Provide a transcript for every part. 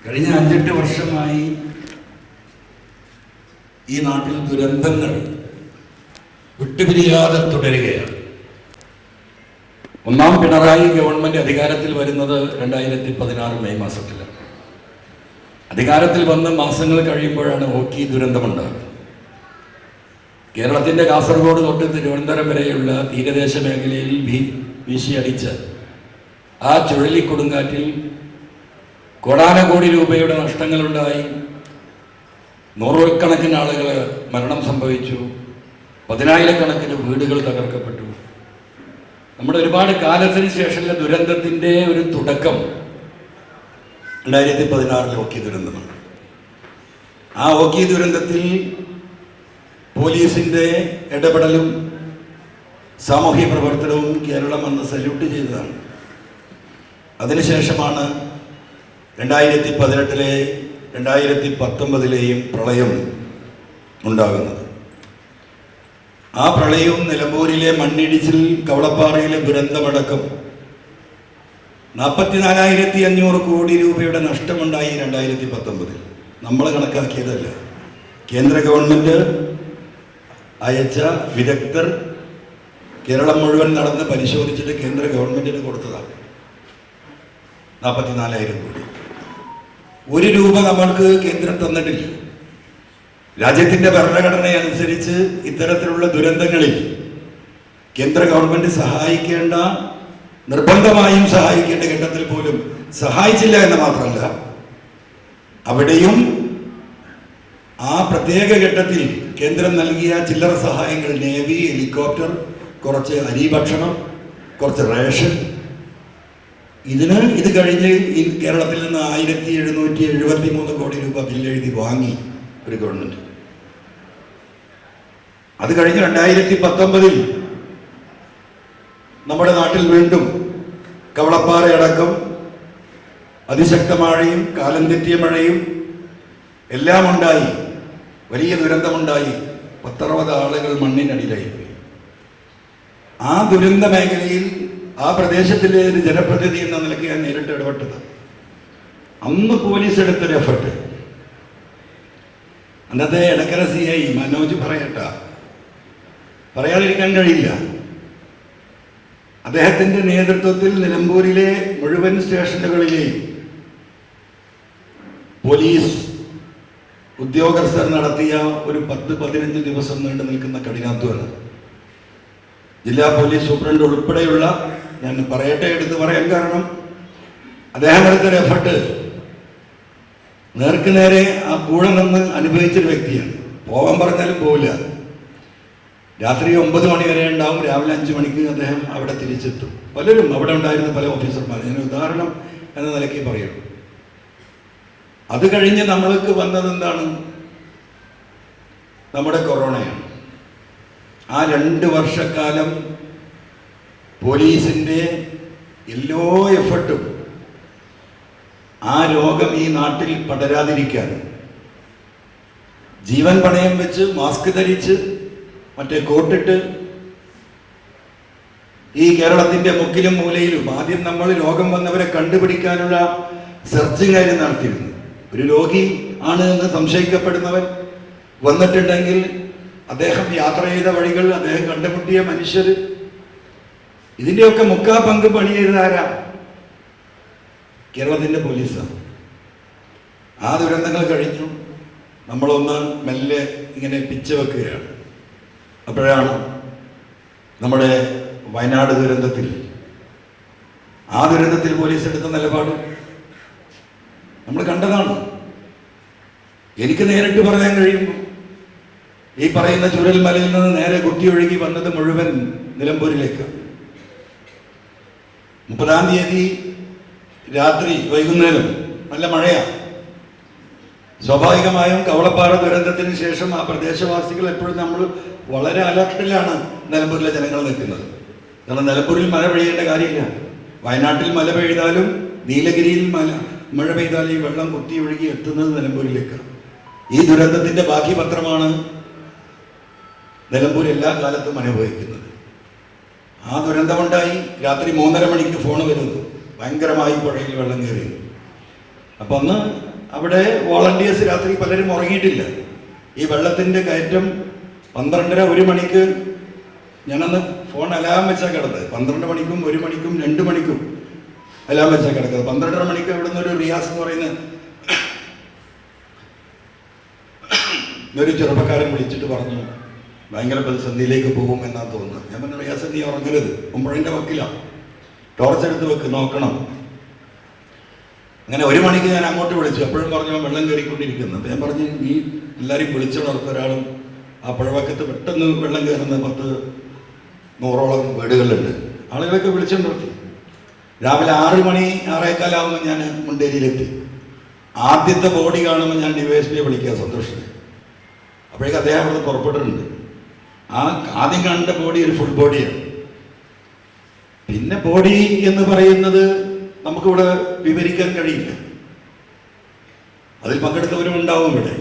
കഴിഞ്ഞ 5-8 വർഷമായി ഈ നാട്ടിൽ ദുരന്തങ്ങൾ വിട്ടുപിരിയാതെ തുടരുകയാണ്. ഒന്നാം പിണറായി ഗവൺമെന്റ് അധികാരത്തിൽ വരുന്നത് 2016 മെയ് മാസത്തിലാണ്. അധികാരത്തിൽ വന്ന് മാസങ്ങൾ കഴിയുമ്പോഴാണ് ഓഖി ദുരന്തമുണ്ടാകുന്നത്. കേരളത്തിന്റെ കാസർഗോഡ് തൊട്ട് തിരുവനന്തപുരം വരെയുള്ള തീരദേശ മേഖലയിൽ വീശിയടിച്ച് ആ ചുഴലിക്കൊടുങ്കാറ്റിൽ കോടാനകോടി രൂപയുടെ നഷ്ടങ്ങളുണ്ടായി. നൂറുകണക്കിന് ആളുകൾ മരണം സംഭവിച്ചു. 10,000-കണക്കിന് വീടുകൾ തകർക്കപ്പെട്ടു. നമ്മുടെ ഒരുപാട് കാലത്തിന് ശേഷമുള്ള ദുരന്തത്തിൻ്റെ ഒരു തുടക്കം 2016 ഓഖി ദുരന്തമാണ്. ആ ഓഖി ദുരന്തത്തിൽ പോലീസിൻ്റെ ഇടപെടലും സാമൂഹ്യ പ്രവർത്തനവും കേരളം അന്ന് സല്യൂട്ട് ചെയ്തതാണ്. അതിനുശേഷമാണ് 2018 2019 പ്രളയം ഉണ്ടാകുന്നത്. ആ പ്രളയവും നിലമ്പൂരിലെ മണ്ണിടിച്ചിൽ, കവളപ്പാറയിലെ ദുരന്തമടക്കം 44,500 കോടി രൂപയുടെ നഷ്ടമുണ്ടായി 2019. നമ്മൾ കണക്കാക്കിയതല്ല. കേന്ദ്ര ഗവൺമെൻറ് അയച്ച വിദഗ്ധർ കേരളം മുഴുവൻ നടന്ന് പരിശോധിച്ചിട്ട് കേന്ദ്ര ഗവൺമെൻറ്റിന് കൊടുത്തതാണ് 44,000 കോടി. 1 രൂപ നമ്മൾക്ക് കേന്ദ്രം തന്നിട്ടില്ല. രാജ്യത്തിൻ്റെ ഭരണഘടനയനുസരിച്ച് ഇത്തരത്തിലുള്ള ദുരന്തങ്ങളിൽ കേന്ദ്ര ഗവൺമെൻറ് സഹായിക്കേണ്ട, നിർബന്ധമായും സഹായിക്കേണ്ട ഘട്ടത്തിൽ പോലും സഹായിച്ചില്ല എന്ന് മാത്രമല്ല, അവിടെയും ആ പ്രത്യേക ഘട്ടത്തിൽ കേന്ദ്രം നൽകിയ ചില്ലറ സഹായങ്ങൾ, നേവി, ഹെലികോപ്റ്റർ, കുറച്ച് അരി ഭക്ഷണം, കുറച്ച് റേഷൻ, ഇത് കഴിഞ്ഞ് കേരളത്തിൽ നിന്ന് 1,773 കോടി രൂപ ബില്ലെഴുതി വാങ്ങി ഒരു ഗവൺമെന്റ്. അത് കഴിഞ്ഞ് 2019 നമ്മുടെ നാട്ടിൽ വീണ്ടും കവളപ്പാറയടക്കം അതിശക്തമഴയും കാലം തെറ്റിയ മഴയും എല്ലാം ഉണ്ടായി. വലിയ ദുരന്തമുണ്ടായി. 10-60 ആളുകൾ മണ്ണിനടിയിലായി പോയി. ആ ദുരന്ത മേഖലയിൽ ആ പ്രദേശത്തിലെ ഒരു ജനപ്രതിനിധി എന്ന നിലയ്ക്ക് ഞാൻ നേരിട്ട് ഇടപെട്ടത്. അന്ന് പോലീസ് എടുത്തൊരു എഫർട്ട്, അന്നത്തെ എടക്കര CI മനോജ് പറയാതിരിക്കാൻ കഴിയില്ല. അദ്ദേഹത്തിൻ്റെ നേതൃത്വത്തിൽ നിലമ്പൂരിലെ മുഴുവൻ സ്റ്റേഷനുകളിലെയും പോലീസ് ഉദ്യോഗസ്ഥർ നടത്തിയ ഒരു 10-15 ദിവസം നീണ്ടു നിൽക്കുന്ന കഠിനാധ്വാനം, ജില്ലാ പോലീസ് സൂപ്രണ്ട് ഉൾപ്പെടെയുള്ള, ഞാൻ എടുത്ത് പറയാൻ കാരണം അദ്ദേഹം എടുത്തൊരു എഫർട്ട് നേർക്ക് നേരെ ആ കൂടെ നിന്ന് അനുഭവിച്ചൊരു വ്യക്തിയാണ്. പോകാൻ പറഞ്ഞാലും പോവില്ല. രാത്രി 9 മണി വരെ ഉണ്ടാവും. രാവിലെ 5 മണിക്ക് അദ്ദേഹം അവിടെ തിരിച്ചെത്തും. പലരും അവിടെ ഉണ്ടായിരുന്ന പല ഓഫീസർമാർ, ഞാൻ ഉദാഹരണം എന്ന നിലയ്ക്ക് പറയുള്ളൂ. അത് കഴിഞ്ഞ് നമ്മൾക്ക് വന്നത് എന്താണ്? നമ്മുടെ കൊറോണയാണ്. ആ 2 വർഷക്കാലം പോലീസിൻ്റെ എല്ലാ എഫർട്ടും ആ രോഗം ഈ നാട്ടിൽ പടരാതിരിക്കാൻ, ജീവൻ പണയം വെച്ച് മാസ്ക് ധരിച്ച് മറ്റേ കോട്ടിട്ട് ഈ കേരളത്തിൻ്റെ മുക്കിലും മൂലയിലും ആദ്യം നമ്മൾ രോഗം വന്നവരെ കണ്ടുപിടിക്കാനുള്ള സെർച്ചിങ് ആയിരുന്നു നടത്തിയിരുന്നു. ഒരു രോഗി ആണ് എന്ന് സംശയിക്കപ്പെടുന്നവൻ വന്നിട്ടുണ്ടെങ്കിൽ അദ്ദേഹം യാത്ര ചെയ്ത വഴികൾ, അദ്ദേഹം കണ്ടുമുട്ടിയ മനുഷ്യർ, ഇതിൻ്റെയൊക്കെ മുക്കാ പങ്ക് പണി ചെയ്തത് ആരാ? കേരളത്തിൻ്റെ പോലീസാണ്. ആ ദുരന്തങ്ങൾ കഴിഞ്ഞു. നമ്മളൊന്ന് മെല്ലെ ഇങ്ങനെ പിച്ച് വെക്കുകയാണ്. അപ്പോഴാണ് നമ്മുടെ വയനാട് ദുരന്തത്തിൽ, ആ ദുരന്തത്തിൽ പോലീസ് എടുത്ത നിലപാട് നമ്മൾ കണ്ടതാണ്. എനിക്ക് നേരിട്ട് പറയാൻ കഴിയുമ്പോൾ ഈ പറയുന്ന ചുരൽമലയിൽ നിന്ന് നേരെ കുത്തിയൊഴുകി വന്നത് മുഴുവൻ നിലമ്പൂരിലേക്ക്. 30-ാം തീയതി രാത്രി വൈകുന്നേരം നല്ല മഴയാണ്. സ്വാഭാവികമായും കവളപ്പാറ ദുരന്തത്തിന് ശേഷം ആ പ്രദേശവാസികൾ എപ്പോഴും നമ്മൾ വളരെ അലർട്ടിലാണ് നിലമ്പൂരിലെ ജനങ്ങൾ നിൽക്കുന്നത്. കാരണം നിലമ്പൂരിൽ മഴ പെയ്യേണ്ട കാര്യമില്ല. വയനാട്ടിൽ മഴ പെയ്താലും നീലഗിരിയിൽ മഴ പെയ്താലും ഈ വെള്ളം കുത്തി ഒഴുകി എത്തുന്നത് നിലമ്പൂരിലേക്കാണ്. ഈ ദുരന്തത്തിൻ്റെ ബാക്കി പത്രമാണ് നിലമ്പൂർ എല്ലാ കാലത്തും അനുഭവിക്കുന്നത്. ആ ദുരന്തമുണ്ടായി. രാത്രി 3:30 മണിക്ക് ഫോൺ വരുന്നു, ഭയങ്കരമായി പുഴയിൽ വെള്ളം കയറി. അപ്പം അന്ന് അവിടെ വോളണ്ടിയേഴ്സ് രാത്രി പലരും ഉറങ്ങിയിട്ടില്ല. ഈ വെള്ളത്തിൻ്റെ കയറ്റം 12:30 1 മണിക്ക് ഞാനന്ന് ഫോൺ അലാം വെച്ചാൽ കിടന്നത്. 12 മണിക്കും 1 മണിക്കും 2 മണിക്കും അലാം വെച്ചാൽ കിടക്കുന്നത്. 12:30 മണിക്ക് ഇവിടെ നിന്ന് ഒരു റിയാസ് എന്ന് പറയുന്ന ഒരു ചെറുപ്പക്കാരൻ വിളിച്ചിട്ട് പറഞ്ഞു ഭയങ്കര പ്രതിസന്ധിയിലേക്ക് പോകും എന്നാ തോന്നുന്നത്. ഞാൻ പറഞ്ഞു റിയാസ് നീ ഉറങ്ങരുത്, ഉമ്പഴിൻ്റെ വക്കിലാണ്, ടോർച്ച് എടുത്ത് വെക്ക്, നോക്കണം. അങ്ങനെ 1 മണിക്ക് ഞാൻ അങ്ങോട്ട് വിളിച്ചു. അപ്പോഴും പറഞ്ഞു വെള്ളം കയറിക്കൊണ്ടിരിക്കുന്നത്. ഞാൻ പറഞ്ഞു നീ എല്ലാവരും വിളിച്ചുണർത്ത ഒരാളും ആ പുഴവക്കത്ത് പെട്ടെന്ന് വെള്ളം കയറുന്ന 10-100ഓളം വീടുകളുണ്ട്. ആളുകളൊക്കെ വിളിച്ചുണർത്തി. രാവിലെ 6 മണി 6:15 ഞാൻ മുണ്ടേരിയിലെത്തി. ആദ്യത്തെ ബോഡി കാണുമ്പോൾ ഞാൻ DYSPയെ വിളിക്കുക സന്തോഷത്തിന്. അപ്പോഴേക്കും അദ്ദേഹം അവിടെ പുറപ്പെട്ടിട്ടുണ്ട്. ആദ്യം കാണേണ്ട ബോഡി ഒരു ഫുൾ ബോഡിയാണ്. പിന്നെ ബോഡി എന്ന് പറയുന്നത് നമുക്കിവിടെ വിവരിക്കാൻ കഴിയില്ല. അതിൽ പങ്കെടുത്തവരും ഉണ്ടാവും ഇവിടെ.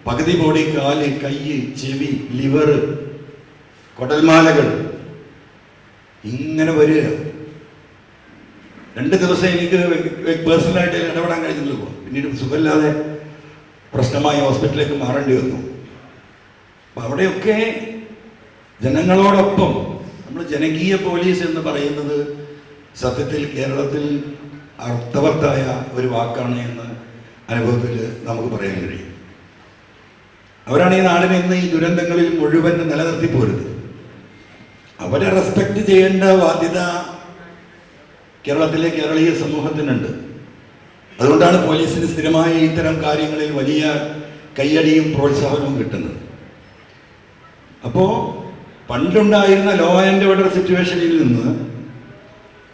പകുതി ബോഡി കാല്, കൈ, ചെവി, ലിവർ, കൊടൽമാലകൾ ഇങ്ങനെ വരിക. 2 ദിവസം എനിക്ക് പേഴ്സണലായിട്ട് ഇടപെടാൻ കഴിഞ്ഞില്ലല്ലോ. പിന്നീട് സുഖമില്ലാതെ പ്രശ്നമായി ഹോസ്പിറ്റലിലേക്ക് മാറേണ്ടി വന്നു. അപ്പം അവിടെയൊക്കെ ജനങ്ങളോടൊപ്പം നമ്മൾ ജനകീയ പോലീസ് എന്ന് പറയുന്നത് സത്യത്തിൽ കേരളത്തിൽ അർത്ഥവത്തായ ഒരു വാക്കാണ് എന്ന് അനുഭവത്തിൽ നമുക്ക് പറയാൻ കഴിയും. അവരാണ് ഈ നാടിനെ ഇന്ന് ഈ ദുരന്തങ്ങളിൽ മുഴുവൻ നിലനിർത്തി പോരുന്നത്. അവരെ റെസ്പെക്ട് ചെയ്യേണ്ട ബാധ്യത കേരളത്തിലെ കേരളീയ സമൂഹത്തിനുണ്ട്. അതുകൊണ്ടാണ് പോലീസിന് സ്ഥിരമായ ഇത്തരം കാര്യങ്ങളിൽ വലിയ കയ്യടിയും പ്രോത്സാഹനവും കിട്ടുന്നത്. അപ്പോൾ പണ്ടുണ്ടായിരുന്ന ലോ ആൻഡ് ഓർഡർ സിറ്റുവേഷനിൽ നിന്ന്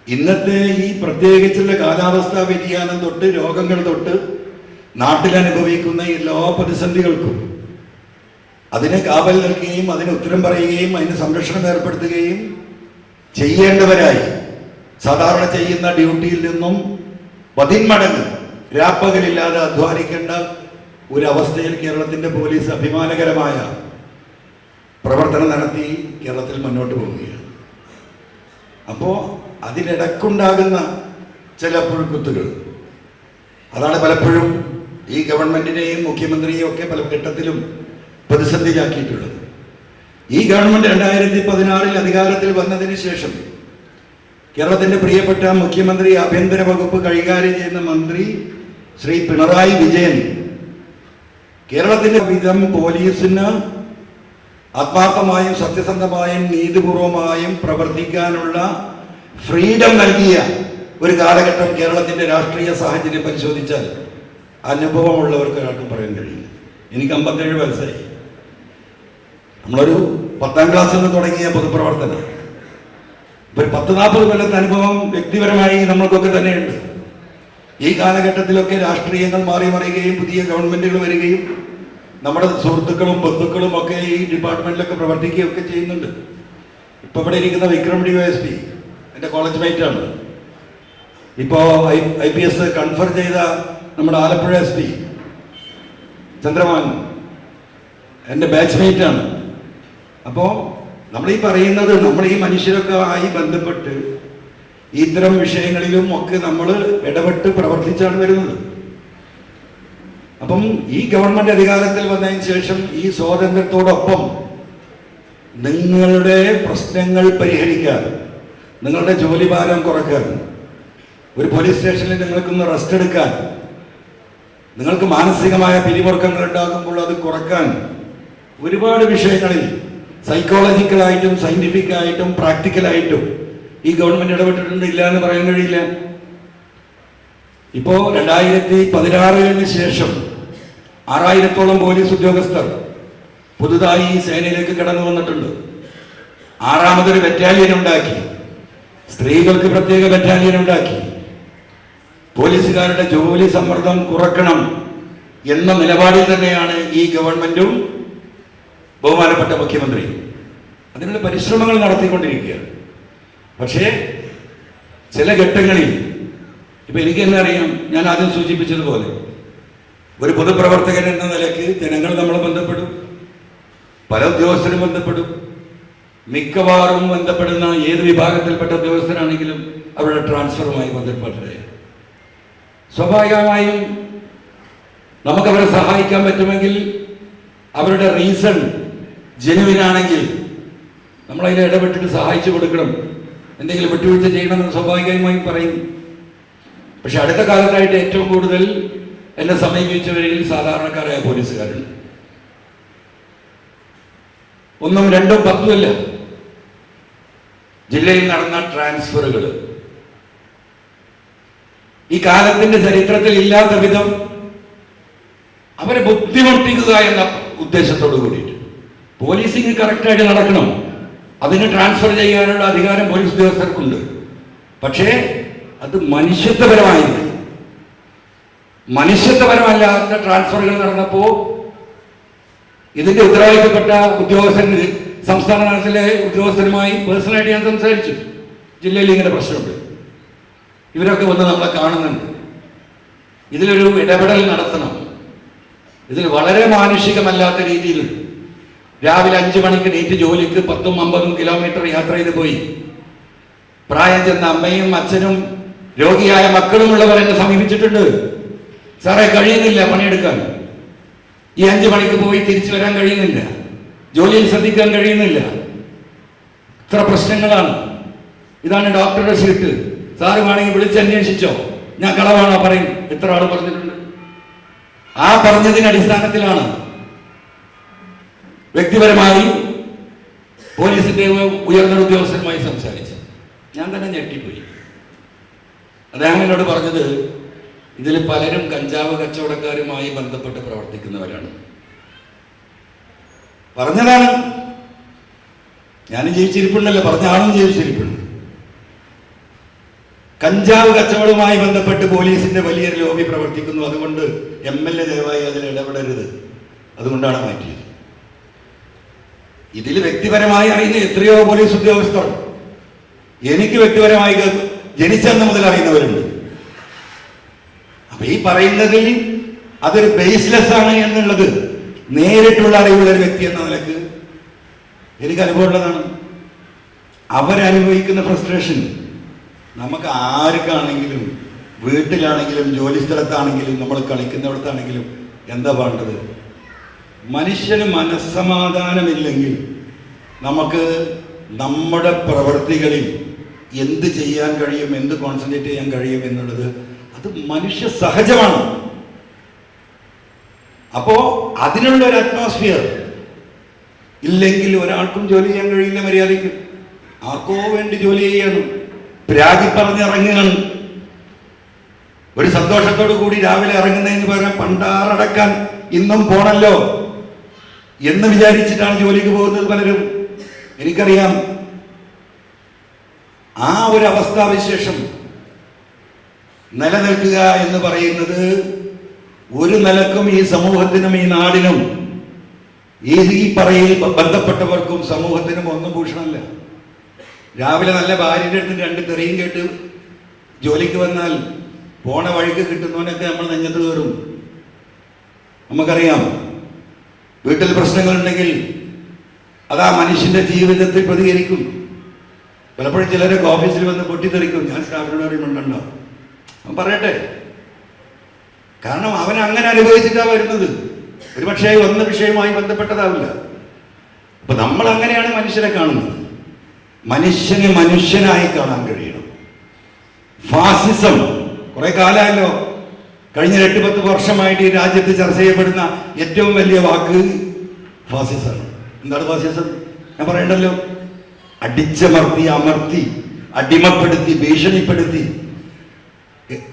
ഇന്നത്തെ ഈ പ്രത്യേകിച്ചുള്ള കാലാവസ്ഥാ വ്യതിയാനം തൊട്ട് രോഗങ്ങൾ തൊട്ട് നാട്ടിലനുഭവിക്കുന്ന എല്ലാ പ്രതിസന്ധികൾക്കും അതിനെ കാവൽ നൽകുകയും അതിന് ഉത്തരം പറയുകയും അതിന് സംരക്ഷണം ഏർപ്പെടുത്തുകയും ചെയ്യേണ്ടവരായി സാധാരണ ചെയ്യുന്ന ഡ്യൂട്ടിയിൽ നിന്നും 10 മടങ്ങ് രാപ്പകലില്ലാതെ അധ്വാനിക്കേണ്ട ഒരവസ്ഥയിൽ കേരളത്തിൻ്റെ പോലീസ് അഭിമാനകരമായ പ്രവർത്തനം നടത്തി കേരളത്തിൽ മുന്നോട്ട് പോവുകയാണ്. അപ്പോൾ അതിനിടക്കുണ്ടാകുന്ന ചില പുഴുക്കുത്തുകൾ അതാണ് പലപ്പോഴും ഈ ഗവൺമെന്റിനെയും മുഖ്യമന്ത്രിയെയും ഒക്കെ പല ഘട്ടത്തിലും പ്രതിസന്ധിയിലാക്കിയിട്ടുള്ളത്. ഈ ഗവൺമെന്റ് 2016 അധികാരത്തിൽ വന്നതിന് ശേഷം കേരളത്തിന്റെ പ്രിയപ്പെട്ട മുഖ്യമന്ത്രി, ആഭ്യന്തര വകുപ്പ് കൈകാര്യം ചെയ്യുന്ന മന്ത്രി ശ്രീ പിണറായി വിജയൻ കേരളത്തിന്റെ വിധം പോലീസിന് ആത്മാർത്ഥമായും സത്യസന്ധമായും നീതിപൂർവമായും പ്രവർത്തിക്കാനുള്ള ഫ്രീഡം നൽകിയ ഒരു കാലഘട്ടം കേരളത്തിന്റെ രാഷ്ട്രീയ സാഹചര്യം പരിശോധിച്ചാൽ അനുഭവമുള്ളവർക്ക് ഒരാൾക്കും പറയാൻ കഴിയില്ല. എനിക്ക് 57 വയസ്സായി. നമ്മളൊരു 10ാം ക്ലാസ്സിൽ നിന്ന് തുടങ്ങിയ പൊതുപ്രവർത്തനം ഒരു 10-40 കൊല്ലത്തെ അനുഭവം വ്യക്തിപരമായി നമ്മൾക്കൊക്കെ തന്നെയുണ്ട്. ഈ കാലഘട്ടത്തിലൊക്കെ രാഷ്ട്രീയങ്ങൾ മാറി മറിയുകയും പുതിയ ഗവൺമെന്റുകൾ വരികയും നമ്മുടെ സുഹൃത്തുക്കളും ബന്ധുക്കളും ഒക്കെ ഈ ഡിപ്പാർട്ട്മെന്റിലൊക്കെ പ്രവർത്തിക്കുകയും ഒക്കെ ചെയ്യുന്നുണ്ട്. ഇപ്പൊ ഇവിടെ ഇരിക്കുന്ന വിക്രം DYSP എൻ്റെ കോളേജ് മേറ്റാണ്. ഇപ്പോൾ IPS കൺഫർ ചെയ്ത നമ്മുടെ ആലപ്പുഴ SP ചന്ദ്രമാൻ എൻ്റെ ബാച്ച്മേറ്റാണ്. അപ്പോൾ നമ്മൾ ഈ പറയുന്നത് നമ്മൾ ഈ മനുഷ്യരൊക്കെ ആയി ബന്ധപ്പെട്ട് ഇത്തരം വിഷയങ്ങളിലും ഒക്കെ നമ്മൾ ഇടപെട്ട് പ്രവർത്തിച്ചാണ് വരുന്നത്. അപ്പം ഈ ഗവൺമെന്റ് അധികാരത്തിൽ വന്നതിന് ശേഷം ഈ സ്വാതന്ത്ര്യത്തോടൊപ്പം നിങ്ങളുടെ പ്രശ്നങ്ങൾ പരിഹരിക്കാൻ, നിങ്ങളുടെ ജോലിഭാരം കുറയ്ക്കാൻ, ഒരു പോലീസ് സ്റ്റേഷനിൽ നിങ്ങൾക്കൊന്ന് റെസ്റ്റ് എടുക്കാൻ, നിങ്ങൾക്ക് മാനസികമായ പിരിമുറുക്കങ്ങൾ ഉണ്ടാകുമ്പോൾ അത് കുറയ്ക്കാൻ ഒരുപാട് വിഷയങ്ങളിൽ സൈക്കോളജിക്കലായിട്ടും സയന്റിഫിക് ആയിട്ടും പ്രാക്ടിക്കലായിട്ടും ഈ ഗവൺമെന്റ് ഇടപെട്ടിട്ടുണ്ട്. ഇല്ല എന്ന് പറയാൻ കഴിയില്ല. ഇപ്പോൾ 2016 ശേഷം 6000-ഓളം പോലീസ് ഉദ്യോഗസ്ഥർ പുതുതായി ഈ സേനയിലേക്ക് കടന്നു വന്നിട്ടുണ്ട്. 6ാമതൊരു ബറ്റാലിയൻ ഉണ്ടാക്കി, സ്ത്രീകൾക്ക് പ്രത്യേക ബറ്റാലിയൻ ഉണ്ടാക്കി. പോലീസുകാരുടെ ജോലി സമ്മർദ്ദം കുറക്കണം എന്ന നിലപാടിൽ തന്നെയാണ് ഈ ഗവൺമെന്റും ബഹുമാനപ്പെട്ട മുഖ്യമന്ത്രി അതിനുള്ള പരിശ്രമങ്ങൾ നടത്തിക്കൊണ്ടിരിക്കുകയാണ്. പക്ഷേ ചില ഘട്ടങ്ങളിൽ ഇപ്പൊ എനിക്ക് തന്നെ അറിയാം, ഞാൻ ആദ്യം സൂചിപ്പിച്ചതുപോലെ ഒരു പൊതുപ്രവർത്തകൻ എന്ന നിലയ്ക്ക് ജനങ്ങൾ നമ്മളെ ബന്ധപ്പെടും, പല ഉദ്യോഗസ്ഥരും ബന്ധപ്പെടും. മിക്കവാറും ബന്ധപ്പെടുന്ന ഏത് വിഭാഗത്തിൽപ്പെട്ട നമുക്കവരെ സഹായിക്കാൻ പറ്റുമെങ്കിൽ, അവരുടെ റീസൺ ജെനുവിനാണെങ്കിൽ നമ്മളതിൽ ഇടപെട്ടിട്ട് സഹായിച്ചു കൊടുക്കണം. എന്തെങ്കിലും വിട്ടുവീഴ്ച ചെയ്യണമെന്ന് സ്വാഭാവികമായും പറയും. പക്ഷെ അടുത്ത കാലത്തായിട്ട് ഏറ്റവും കൂടുതൽ എന്നെ സമീപിച്ചവരിൽ സാധാരണക്കാരായ പോലീസുകാരുണ്ട്. 1, 2, 10 ജില്ലയിൽ നടന്ന ട്രാൻസ്ഫറുകൾ ഈ കാലത്തിന്റെ ചരിത്രത്തിൽ ഇല്ലാത്ത വിധം അവരെ ബുദ്ധിമുട്ടിക്കുക എന്ന ഉദ്ദേശത്തോടു കൂടിയിട്ട്. പോലീസിങ് കറക്റ്റായിട്ട് നടക്കണം, അതിന് ട്രാൻസ്ഫർ ചെയ്യാനുള്ള അധികാരം പോലീസ് ഉദ്യോഗസ്ഥർക്കുണ്ട്. പക്ഷേ അത് മനുഷ്യത്വപരമല്ലാത്ത ട്രാൻസ്ഫറുകൾ നടന്നപ്പോൾ ഇതിന്റെ ഉത്തരവാദിത്തപ്പെട്ട ഉദ്യോഗസ്ഥന്, സംസ്ഥാന തലത്തിലെ ഉദ്യോഗസ്ഥരുമായി പേഴ്സണലായിട്ട് ഞാൻ സംസാരിച്ചു. ജില്ലയിൽ ഇങ്ങനെ പ്രശ്നമുണ്ട്, ഇവരൊക്കെ വന്ന് നമ്മളെ കാണുന്നുണ്ട്, ഇതിലൊരു ഇടപെടൽ നടത്തണം. ഇതിൽ വളരെ മാനുഷികമല്ലാത്ത രീതിയിൽ രാവിലെ 5 മണിക്ക് നീറ്റ് ജോലിക്ക് 10-50 കിലോമീറ്റർ യാത്ര ചെയ്ത് പോയി. പ്രായം ചെന്ന അമ്മയും അച്ഛനും രോഗിയായ മക്കളും ഉള്ളവർ എന്നെ സമീപിച്ചിട്ടുണ്ട്. സാറേ, കഴിയുന്നില്ല പണിയെടുക്കാൻ, ഈ 5 മണിക്ക് പോയി തിരിച്ചു വരാൻ കഴിയുന്നില്ല, ജോലിയിൽ ശ്രദ്ധിക്കാൻ കഴിയുന്നില്ല, ഇത്ര പ്രശ്നങ്ങളാണ്, ഇതാണ് ഡോക്ടറുടെ സീറ്റ്, സാറ് വേണമെങ്കിൽ വിളിച്ചന്വേഷിച്ചോ, ഞാൻ കളവാണോ പറയും. എത്ര ആൾ പറഞ്ഞിട്ടുണ്ട്. ആ പറഞ്ഞതിന്റെ അടിസ്ഥാനത്തിലാണ് വ്യക്തിപരമായി പോലീസിന്റെ ഉയർന്ന ഉദ്യോഗസ്ഥരുമായി സംസാരിച്ചത്. ഞാൻ തന്നെ ഞെട്ടിപ്പോയി. അദ്ദേഹം എന്നോട് പറഞ്ഞത്, ഇതിൽ പലരും കഞ്ചാവ് കച്ചവടക്കാരുമായി ബന്ധപ്പെട്ട് പ്രവർത്തിക്കുന്നവരാണ്. പറഞ്ഞതാണ്, ഞാനും ജീവിച്ചിരിപ്പുണ്ടല്ലോ, പറഞ്ഞ ആളും ജീവിച്ചിരിപ്പുണ്ട്. കഞ്ചാവ് കച്ചവടവുമായി ബന്ധപ്പെട്ട് പോലീസിന്റെ വലിയൊരു ലോബി പ്രവർത്തിക്കുന്നു, അതുകൊണ്ട് MLA ദയവായി അതിൽ ഇടപെടരുത്, അതുകൊണ്ടാണ് മാറ്റിയത്. ഇതിൽ വ്യക്തിപരമായി അറിയുന്ന എത്രയോ പോലീസ് ഉദ്യോഗസ്ഥർ എനിക്ക് വ്യക്തിപരമായി ജനിച്ചെന്ന് മുതൽ അറിയുന്നവരുണ്ട്. അപ്പൊ ഈ പറയുന്നതിൽ അതൊരു ബേസ്ലെസ് ആണ് എന്നുള്ളത് നേരിട്ടുള്ള അറിവുള്ള ഒരു വ്യക്തി എന്ന നിലക്ക് എനിക്ക് അനുഭവമുള്ളതാണ്. അവരനുഭവിക്കുന്ന ഫ്രസ്ട്രേഷൻ നമുക്ക് ആർക്കാണെങ്കിലും, വീട്ടിലാണെങ്കിലും ജോലി സ്ഥലത്താണെങ്കിലും നമ്മൾ കളിക്കുന്നിടത്താണെങ്കിലും എന്താ വേണ്ടത്? മനുഷ്യന് മനസ്സമാധാനമില്ലെങ്കിൽ നമുക്ക് നമ്മുടെ പ്രവൃത്തികളിൽ എന്ത് ചെയ്യാൻ കഴിയും, എന്ത് കോൺസെൻട്രേറ്റ് ചെയ്യാൻ കഴിയും എന്നുള്ളത് അത് മനുഷ്യ സഹജമാണ്. അപ്പോ അതിനുള്ള ഒരു അറ്റ്മോസ്ഫിയർ ഇല്ലെങ്കിൽ ഒരാൾക്കും ജോലി ചെയ്യാൻ കഴിയില്ല. മര്യാദയ്ക്ക് ആർക്കോ വേണ്ടി ജോലി ചെയ്യണം, പ്രാഗി പറഞ്ഞിറങ്ങുകയാണ്. ഒരു സന്തോഷത്തോടു കൂടി രാവിലെ ഇറങ്ങുന്നതിന് പകരം പണ്ടാറടക്കാൻ ഇന്നും പോണല്ലോ എന്ന് വിചാരിച്ചിട്ടാണ് ജോലിക്ക് പോകുന്നത് പലരും. എനിക്കറിയാം. ആ ഒരു അവസ്ഥാവിശേഷം നിലനിൽക്കുക എന്ന് പറയുന്നത് ഒരു നിലക്കും ഈ സമൂഹത്തിനും ഈ നാടിനും ഈ പറയിൽ ബന്ധപ്പെട്ടവർക്കും സമൂഹത്തിനും ഒന്നും ഭൂഷണമല്ല. രാവിലെ നല്ല ഭാര്യയുടെ അടുത്ത് 2 തെറിയും കേട്ട് ജോലിക്ക് വന്നാൽ പോണ വഴിക്ക് കിട്ടുന്നവനൊക്കെ നമ്മൾ നെഞ്ഞത്ത് കയറും. നമുക്കറിയാം, വീട്ടിൽ പ്രശ്നങ്ങളുണ്ടെങ്കിൽ അതാ മനുഷ്യന്റെ ജീവിതത്തിൽ പ്രതികരിക്കും. പലപ്പോഴും ചിലരൊക്കെ ഓഫീസിൽ വന്ന് പൊട്ടിത്തെറിക്കും. ഞാൻ സ്റ്റാഫിനോട് അറിയുന്നുണ്ടോ, അവൻ പറയട്ടെ, കാരണം അവൻ അങ്ങനെ അനുഭവിച്ചിട്ടാണ് വരുന്നത്. ഒരുപക്ഷെ ഒന്ന വിഷയവുമായി ബന്ധപ്പെട്ടതാവില്ല. അപ്പൊ നമ്മൾ അങ്ങനെയാണ് മനുഷ്യരെ കാണുന്നത്. മനുഷ്യന് മനുഷ്യനായി കാണാൻ കഴിയണം. ഫാസിസം കുറെ കാലമല്ലോ, കഴിഞ്ഞ 8-10 വർഷമായിട്ട് ഈ രാജ്യത്ത് ചർച്ച ചെയ്യപ്പെടുന്ന ഏറ്റവും വലിയ വാക്ക് ഫാസിസമാണ്. എന്താണ് ഫാസിസം? ഞാൻ പറയണ്ടല്ലോ, അടിച്ചമർത്തി, അമർത്തി, അടിമപ്പെടുത്തി, ഭീഷണിപ്പെടുത്തി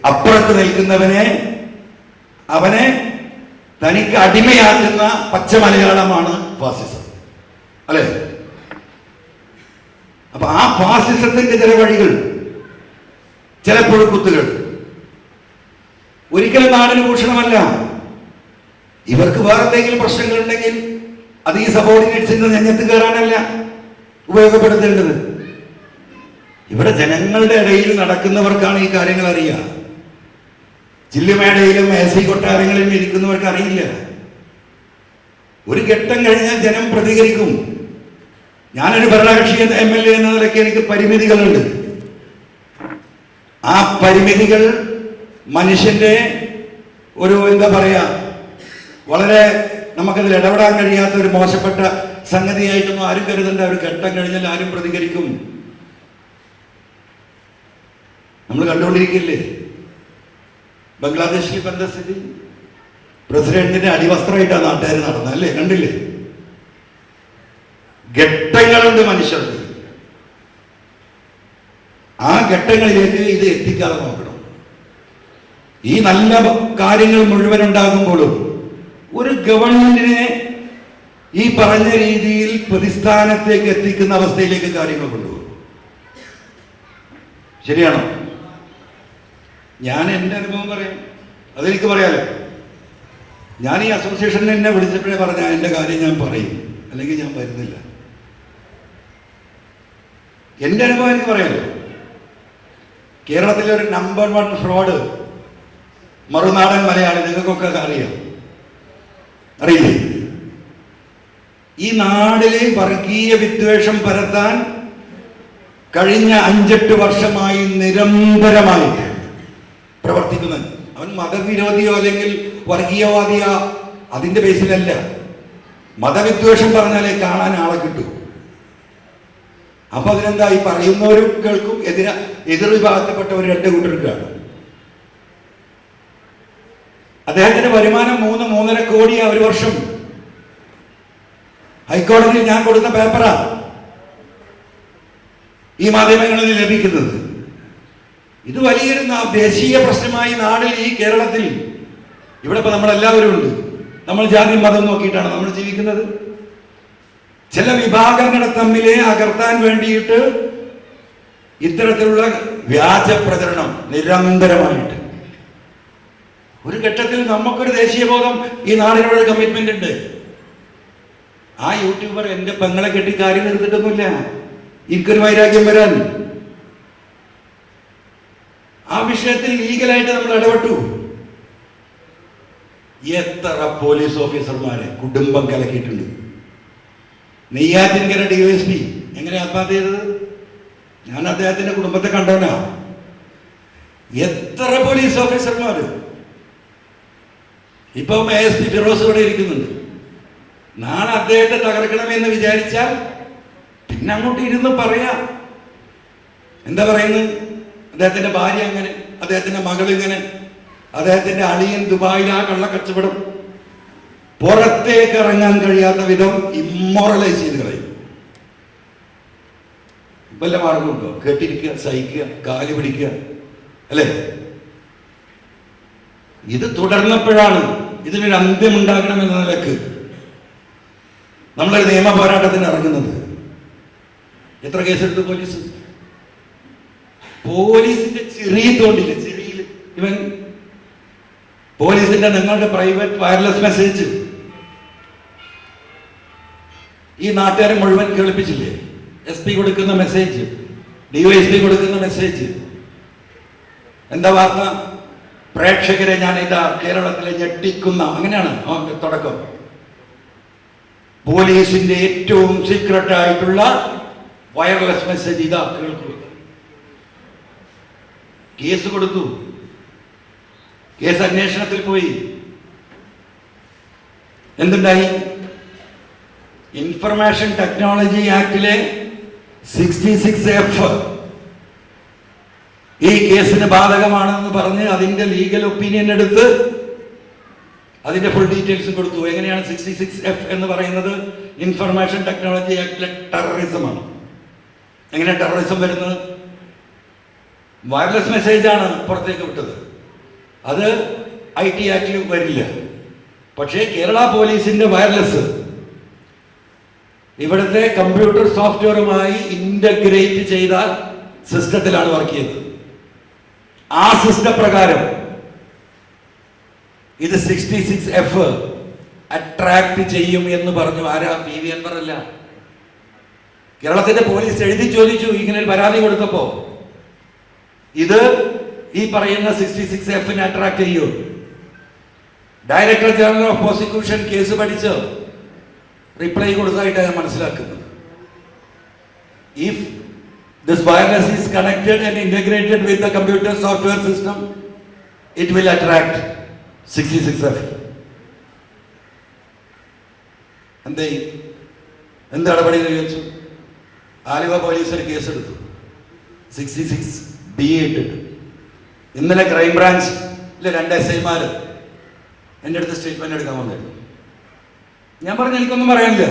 അപ്പുറത്ത് നിൽക്കുന്നവനെ അവനെ തനിക്ക് അടിമയാക്കുന്ന പച്ച മലയാളമാണ് ഫാസിസം, അല്ലെ? അപ്പൊ ആ ഫാസിസത്തിന്റെ ചില വഴികൾ, ചില പുഴുക്കുത്തുകൾ ഒരിക്കലും നാടിന് ഭൂഷണമല്ല. ഇവർക്ക് വേറെ എന്തെങ്കിലും പ്രശ്നങ്ങളുണ്ടെങ്കിൽ അത് ഈ സബോർഡിനേറ്റ്സിന്റെ നെഞ്ഞത്ത് കയറാനല്ല ഉപയോഗപ്പെടുത്തേണ്ടത്. ഇവിടെ ജനങ്ങളുടെ ഇടയിൽ നടക്കുന്നവർക്കാണ് ഈ കാര്യങ്ങൾ അറിയുക. ജില്ലമേടയിലും AC കൊട്ടാരങ്ങളിലും ഇരിക്കുന്നവർക്ക് അറിയില്ല. ഒരു ഘട്ടം കഴിഞ്ഞാൽ ജനം പ്രതികരിക്കും. ഞാനൊരു ഭരണകക്ഷി MLA എന്ന നിലയ്ക്ക് എനിക്ക് പരിമിതികളുണ്ട്. ആ പരിമിതികൾ മനുഷ്യന്റെ ഒരു എന്താ പറയാ വളരെ നമുക്കതിൽ ഇടപെടാൻ കഴിയാത്ത ഒരു മോശപ്പെട്ട സംഗതിയായിട്ടൊന്നും ആരും കരുതണ്ട. ഒരു ഘട്ടം കഴിഞ്ഞാൽ ആരും പ്രതികരിക്കും. നമ്മൾ കണ്ടുകൊണ്ടിരിക്കില്ലേ ബംഗ്ലാദേശിൽ ഇപ്പം എന്താ സ്ഥിതി? പ്രസിഡന്റിന്റെ അടിവസ്ത്രമായിട്ടാണ് നാട്ടുകാർ നടന്നത്, അല്ലേ? കണ്ടില്ലേ? ഘട്ടങ്ങളുണ്ട് മനുഷ്യർക്ക്. ആ ഘട്ടങ്ങളിലേക്ക് ഇത് എത്തിക്കാതെ നോക്കണം. ഈ നല്ല കാര്യങ്ങൾ മുഴുവൻ ഉണ്ടാകുമ്പോഴും ഒരു ഗവൺമെന്റിനെ ഈ പറഞ്ഞ രീതിയിൽ പ്രതിസ്ഥാനത്തേക്ക് എത്തിക്കുന്ന അവസ്ഥയിലേക്ക് കാര്യങ്ങൾ കൊണ്ടുപോകും. ശരിയാണോ? ഞാൻ എൻ്റെ അനുഭവം പറയാം, അതെനിക്ക് പറയാലോ. ഞാൻ ഈ അസോസിയേഷനിൽ എന്നെ വിളിച്ചപ്പോഴേ പറഞ്ഞ എൻ്റെ കാര്യം ഞാൻ പറയും, അല്ലെങ്കിൽ ഞാൻ വരുന്നില്ല. എൻ്റെ അനുഭവം എനിക്ക് പറയാലോ. കേരളത്തിലെ ഒരു നമ്പർ 1 ഫ്രോഡ് മറുനാടൻ മലയാളി, നിങ്ങൾക്കൊക്കെ അറിയാം, അറിയില്ലേ? ഈ നാടിലെ വർഗീയ വിദ്വേഷം പരത്താൻ കഴിഞ്ഞ 5-8 വർഷമായി നിരന്തരമായി പ്രവർത്തിക്കുന്നവൻ. അവൻ മതവിരോധിയോ അല്ലെങ്കിൽ വർഗീയവാദിയോ അതിന്റെ ബേസിലല്ല. മതവിദ്വേഷം പറഞ്ഞാലേ കാണാൻ ആളെ കിട്ടൂ. അപ്പൊ അതിനെന്താ, ഈ പറയുന്നവരും കേൾക്കും, എതിർ വിഭാഗത്തിൽപ്പെട്ടവർ 2 കൂട്ടർക്കാണ്. അദ്ദേഹത്തിന്റെ വരുമാനം 3-3.5 കോടിയാ ഒരു വർഷം. ഹൈക്കോടതിയിൽ ഞാൻ കൊടുത്ത പേപ്പറാ ഈ മാധ്യമങ്ങളിൽ ലഭിക്കുന്നത്. ഇത് വലിയൊരു ദേശീയ പ്രശ്നമായി നാടിൽ, ഈ കേരളത്തിൽ. ഇവിടെ ഇപ്പൊ നമ്മളെല്ലാവരും ഉണ്ട്. നമ്മൾ ജാതി മതം നോക്കിയിട്ടാണ് നമ്മൾ ജീവിക്കുന്നത്. ചില വിഭാഗങ്ങളെ തമ്മിലെ അകർത്താൻ വേണ്ടിയിട്ട് ഇത്തരത്തിലുള്ള വ്യാജ പ്രചരണം നിരന്തരമായിട്ട്. ഒരു ഘട്ടത്തിൽ നമുക്കൊരു ദേശീയബോധം, ഈ നാടിനോട് കമ്മിറ്റ്മെന്റ് ഉണ്ട്. ആ യൂട്യൂബർ എന്റെ പെങ്ങളെ കെട്ടി കാര്യം എടുത്തിട്ടൊന്നുമില്ല. എനിക്കൊരു വൈരാഗ്യം വരാൻ ആ വിഷയത്തിൽ ലീഗലായിട്ട് നമ്മൾ ഇടപെട്ടു. എത്ര പോലീസ് ഓഫീസർമാരെ കുടുംബം കലക്കിയിട്ടുണ്ട്. നെയ്യാറ്റിൻകര DYSP എങ്ങനെ ആത്മഹത്യ ചെയ്തത്? ഞാൻ അദ്ദേഹത്തിന്റെ കുടുംബത്തെ കണ്ടവനാ. എത്ര പോലീസ് ഓഫീസർമാർ. ഇപ്പം ASP ഫിറോസ് ഇവിടെ ഇരിക്കുന്നുണ്ട്. നാളെ അദ്ദേഹത്തെ തകർക്കണമെന്ന് വിചാരിച്ചാൽ പിന്നെ അങ്ങോട്ട് ഇരുന്ന് പറയാം. എന്താ പറയുന്നത്? അദ്ദേഹത്തിന്റെ ഭാര്യ അങ്ങനെ, അദ്ദേഹത്തിന്റെ മകൾ ഇങ്ങനെ, അദ്ദേഹത്തിന്റെ അളിയൻ ദുബായിൽ ആ കള്ളക്കച്ചവടം, പുറത്തേക്ക് ഇറങ്ങാൻ കഴിയാത്ത വിധം ഇമ്മോറലൈസ് ചെയ്ത് കളയും. വല്ല മാർഗമുണ്ടോ? കേട്ടിരിക്കുക, സഹിക്കുക, കാല് പിടിക്കുക, അല്ലേ? ഇത് തുടർന്നപ്പോഴാണ് ഇതിനൊരു അന്ത്യമുണ്ടാകണം എന്ന നിലക്ക് നമ്മളൊരു നിയമ പോരാട്ടത്തിന് ഇറങ്ങുന്നത്. എത്ര കേസെടുത്തു പോലീസ്? പോലീസിന്റെ ചെറിയ തോണ്ടില്ല, ചെറിയ ഇവൻ പോലീസിന്റെ നിങ്ങളുടെ പ്രൈവറ്റ് വയർലെസ് മെസ്സേജ് ഈ നാട്ടുകാരെ മുഴുവൻ കേൾപ്പിച്ചില്ലേ? SP കൊടുക്കുന്ന മെസ്സേജ്, DYSP കൊടുക്കുന്ന മെസ്സേജ്. എന്താ വാർത്ത? പ്രേക്ഷകരെ ഞാൻ ഇതാ കേരളത്തിലെ ഞെട്ടിക്കുന്ന, അങ്ങനെയാണ് അവന്റെ തുടക്കം. പോലീസിന്റെ ഏറ്റവും സീക്രട്ട് ആയിട്ടുള്ള വയർലെസ് മെസ്സേജ് ഇതാ കേൾക്കുക. കേസ് കൊടുത്തു. കേസ് അന്വേഷണത്തിൽ പോയി. എന്തുണ്ടായി? ഇൻഫർമേഷൻ ടെക്നോളജി ആക്ടിലെ 66F ഈ കേസിന് ബാധകമാണെന്ന് പറഞ്ഞ് അതിന്റെ ലീഗൽ ഒപ്പീനിയൻ എടുത്ത് അതിന്റെ ഫുൾ ഡീറ്റെയിൽസ് കൊടുത്തു. എങ്ങനെയാണ് 66F എന്ന് പറയുന്നത്? ഇൻഫർമേഷൻ ടെക്നോളജി ആക്ടിലെ ടെററിസമാണ്. എങ്ങനെ ടെററിസം വരുന്നത്? വയർലെസ് മെസ്സേജാണ് പുറത്തേക്ക് വിട്ടത്. അത് IT ആക്ടിൽ വരില്ല. പക്ഷേ കേരള പോലീസിന്റെ വയർലെസ് ഇവിടുത്തെ കമ്പ്യൂട്ടർ സോഫ്റ്റ്വെയറുമായി ഇന്റഗ്രേറ്റ് ചെയ്ത സിസ്റ്റത്തിലാണ് വർക്ക് ചെയ്തത്. ആ സിസ്റ്റം പ്രകാരം ഇത് 66F അട്രാക്ട് ചെയ്യും എന്ന് പറഞ്ഞു. ആരാ? PV Anwar അല്ല. കേരളത്തിന്റെ പോലീസ് എഴുതി ചോദിച്ചു ഇങ്ങനെ ഒരു പരാതി കൊടുത്തപ്പോ, ഇത് ഈ പറയുന്ന 66F അട്രാക്ട് ചെയ്യൂ. Director general of prosecution case പഠിച്ച് റിപ്ലൈ കൊടുത്തതായിട്ടാണ് ഞാൻ മനസ്സിലാക്കുന്നത്. If this wireless is connected and integrated with the computer software system, it will attract 66F. എന്തേ എന്ത് നടപടി ചോദിച്ചു? ആലുവ പോലീസ് ഒരു കേസെടുത്തു, 66B ഇട്ടിട്ട്. ഇന്നലെ ക്രൈംബ്രാഞ്ചിലെ 2 SIമാർ എൻ്റെ അടുത്ത് സ്റ്റേറ്റ്മെന്റ് എടുക്കാൻ വന്നിരുന്നു. ഞാൻ പറഞ്ഞു എനിക്കൊന്നും പറയാനില്ല,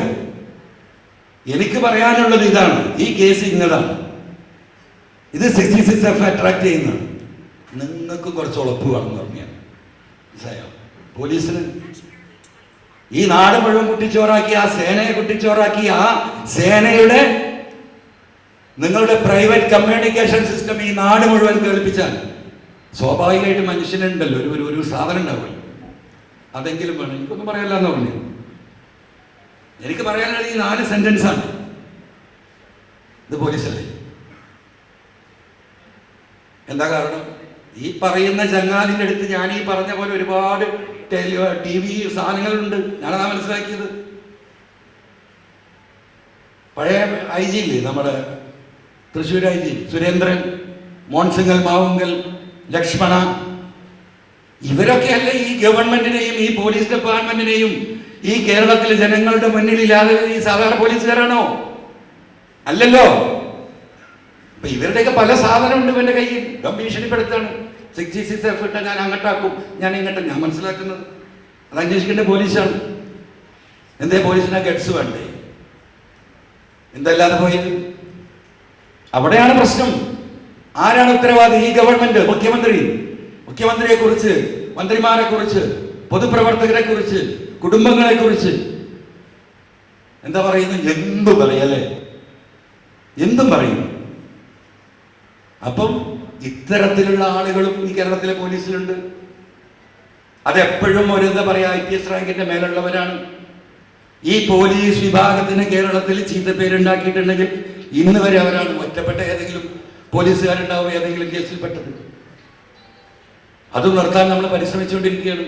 എനിക്ക് പറയാനുള്ളത് ഇതാണ്, ഈ കേസ് ഇന്നതാണ്, ഇത് 66F അട്രാക്ട് ചെയ്യുന്നതാണ്, നിങ്ങൾക്ക് കുറച്ച് ഉളപ്പ് വേണമെന്ന് പറഞ്ഞാൽ പോലീസിന് ഈ നാട് മുഴുവൻ കുട്ടിച്ചോറാക്കി, ആ സേനയെ കുട്ടിച്ചോറാക്കി, ആ സേനയുടെ നിങ്ങളുടെ പ്രൈവറ്റ് കമ്മ്യൂണിക്കേഷൻ സിസ്റ്റം ഈ നാട് മുഴുവൻ കേൾപ്പിച്ചാൽ സ്വാഭാവികമായിട്ട് മനുഷ്യനുണ്ടല്ലോ ഒരു സാധനം ഉണ്ടാവില്ല, അതെങ്കിലും വേണം. എനിക്കൊന്നും പറയാനില്ല എന്ന് പറഞ്ഞു. എനിക്ക് പറയാനുള്ളത് ഈ 4 സെന്റൻസാണ്. ഇത് പോലീസല്ലേ? എന്താ കാരണം? ഈ പറയുന്ന ചങ്ങാതിൻ്റെ അടുത്ത് ഞാൻ ഈ പറഞ്ഞ പോലെ ഒരുപാട് TV സാധനങ്ങളുണ്ട്. ഞാനതാ മനസ്സിലാക്കിയത്. പഴയ IG ഇല്ലേ, നമ്മുടെ തൃശ്ശൂർ IG സുരേന്ദ്രൻ, മോൺസിംഗൽ, മാവുങ്കൽ, ലക്ഷ്മണ, ഇവരൊക്കെയല്ലേ ഈ ഗവൺമെന്റിനെയും ഈ പോലീസ് ഡിപ്പാർട്ട്മെന്റിനെയും ഈ കേരളത്തിലെ ജനങ്ങളുടെ മുന്നിലില്ലാതെ ഈ സാധാരണ പോലീസുകാരാണോ? അല്ലല്ലോ. അപ്പൊ ഇവരുടെയൊക്കെ പല സാധനമുണ്ട് ഇവന്റെ കയ്യിൽ. ഭീഷണിപ്പെടുത്താണ്, 66F ഇട്ട ഞാൻ അങ്ങോട്ടാക്കും, ഞാൻ ഇങ്ങോട്ട്. ഞാൻ മനസ്സിലാക്കുന്നത് അത് അന്വേഷിക്കേണ്ട പോലീസാണ്. എന്തേ പോലീസിനെ ഗഡ്സ് വേണ്ടേ? എന്തല്ലാതെ പോയത്? അവിടെയാണ് പ്രശ്നം. ആരാണ് ഉത്തരവാദി? ഈ ഗവൺമെന്റ്, മുഖ്യമന്ത്രിയെ കുറിച്ച്, മന്ത്രിമാരെ കുറിച്ച്, പൊതുപ്രവർത്തകരെ കുറിച്ച്, കുടുംബങ്ങളെ കുറിച്ച് എന്താ പറയുന്നത്? എന്തും പറയല്ലേ, എന്തും പറയും. അപ്പം ഇത്തരത്തിലുള്ള ആളുകളും ഈ കേരളത്തിലെ പോലീസിലുണ്ട്. അതെപ്പോഴും ഒരു എന്താ പറയാ, IPS റാങ്കിന്റെ മേലുള്ളവരാണ്. ഈ പോലീസ് വിഭാഗത്തിന് കേരളത്തിൽ ചീത്തപ്പേരുണ്ടാക്കിയിട്ടുണ്ടെങ്കിൽ ഇന്ന് വരെ അവരാണ്. ഒറ്റപ്പെട്ട ഏതെങ്കിലും പോലീസുകാരുണ്ടാവും ഏതെങ്കിലും കേസിൽപ്പെട്ടത്. അതും നിർത്താൻ നമ്മൾ പരിശ്രമിച്ചുകൊണ്ടിരിക്കുകയാണ്.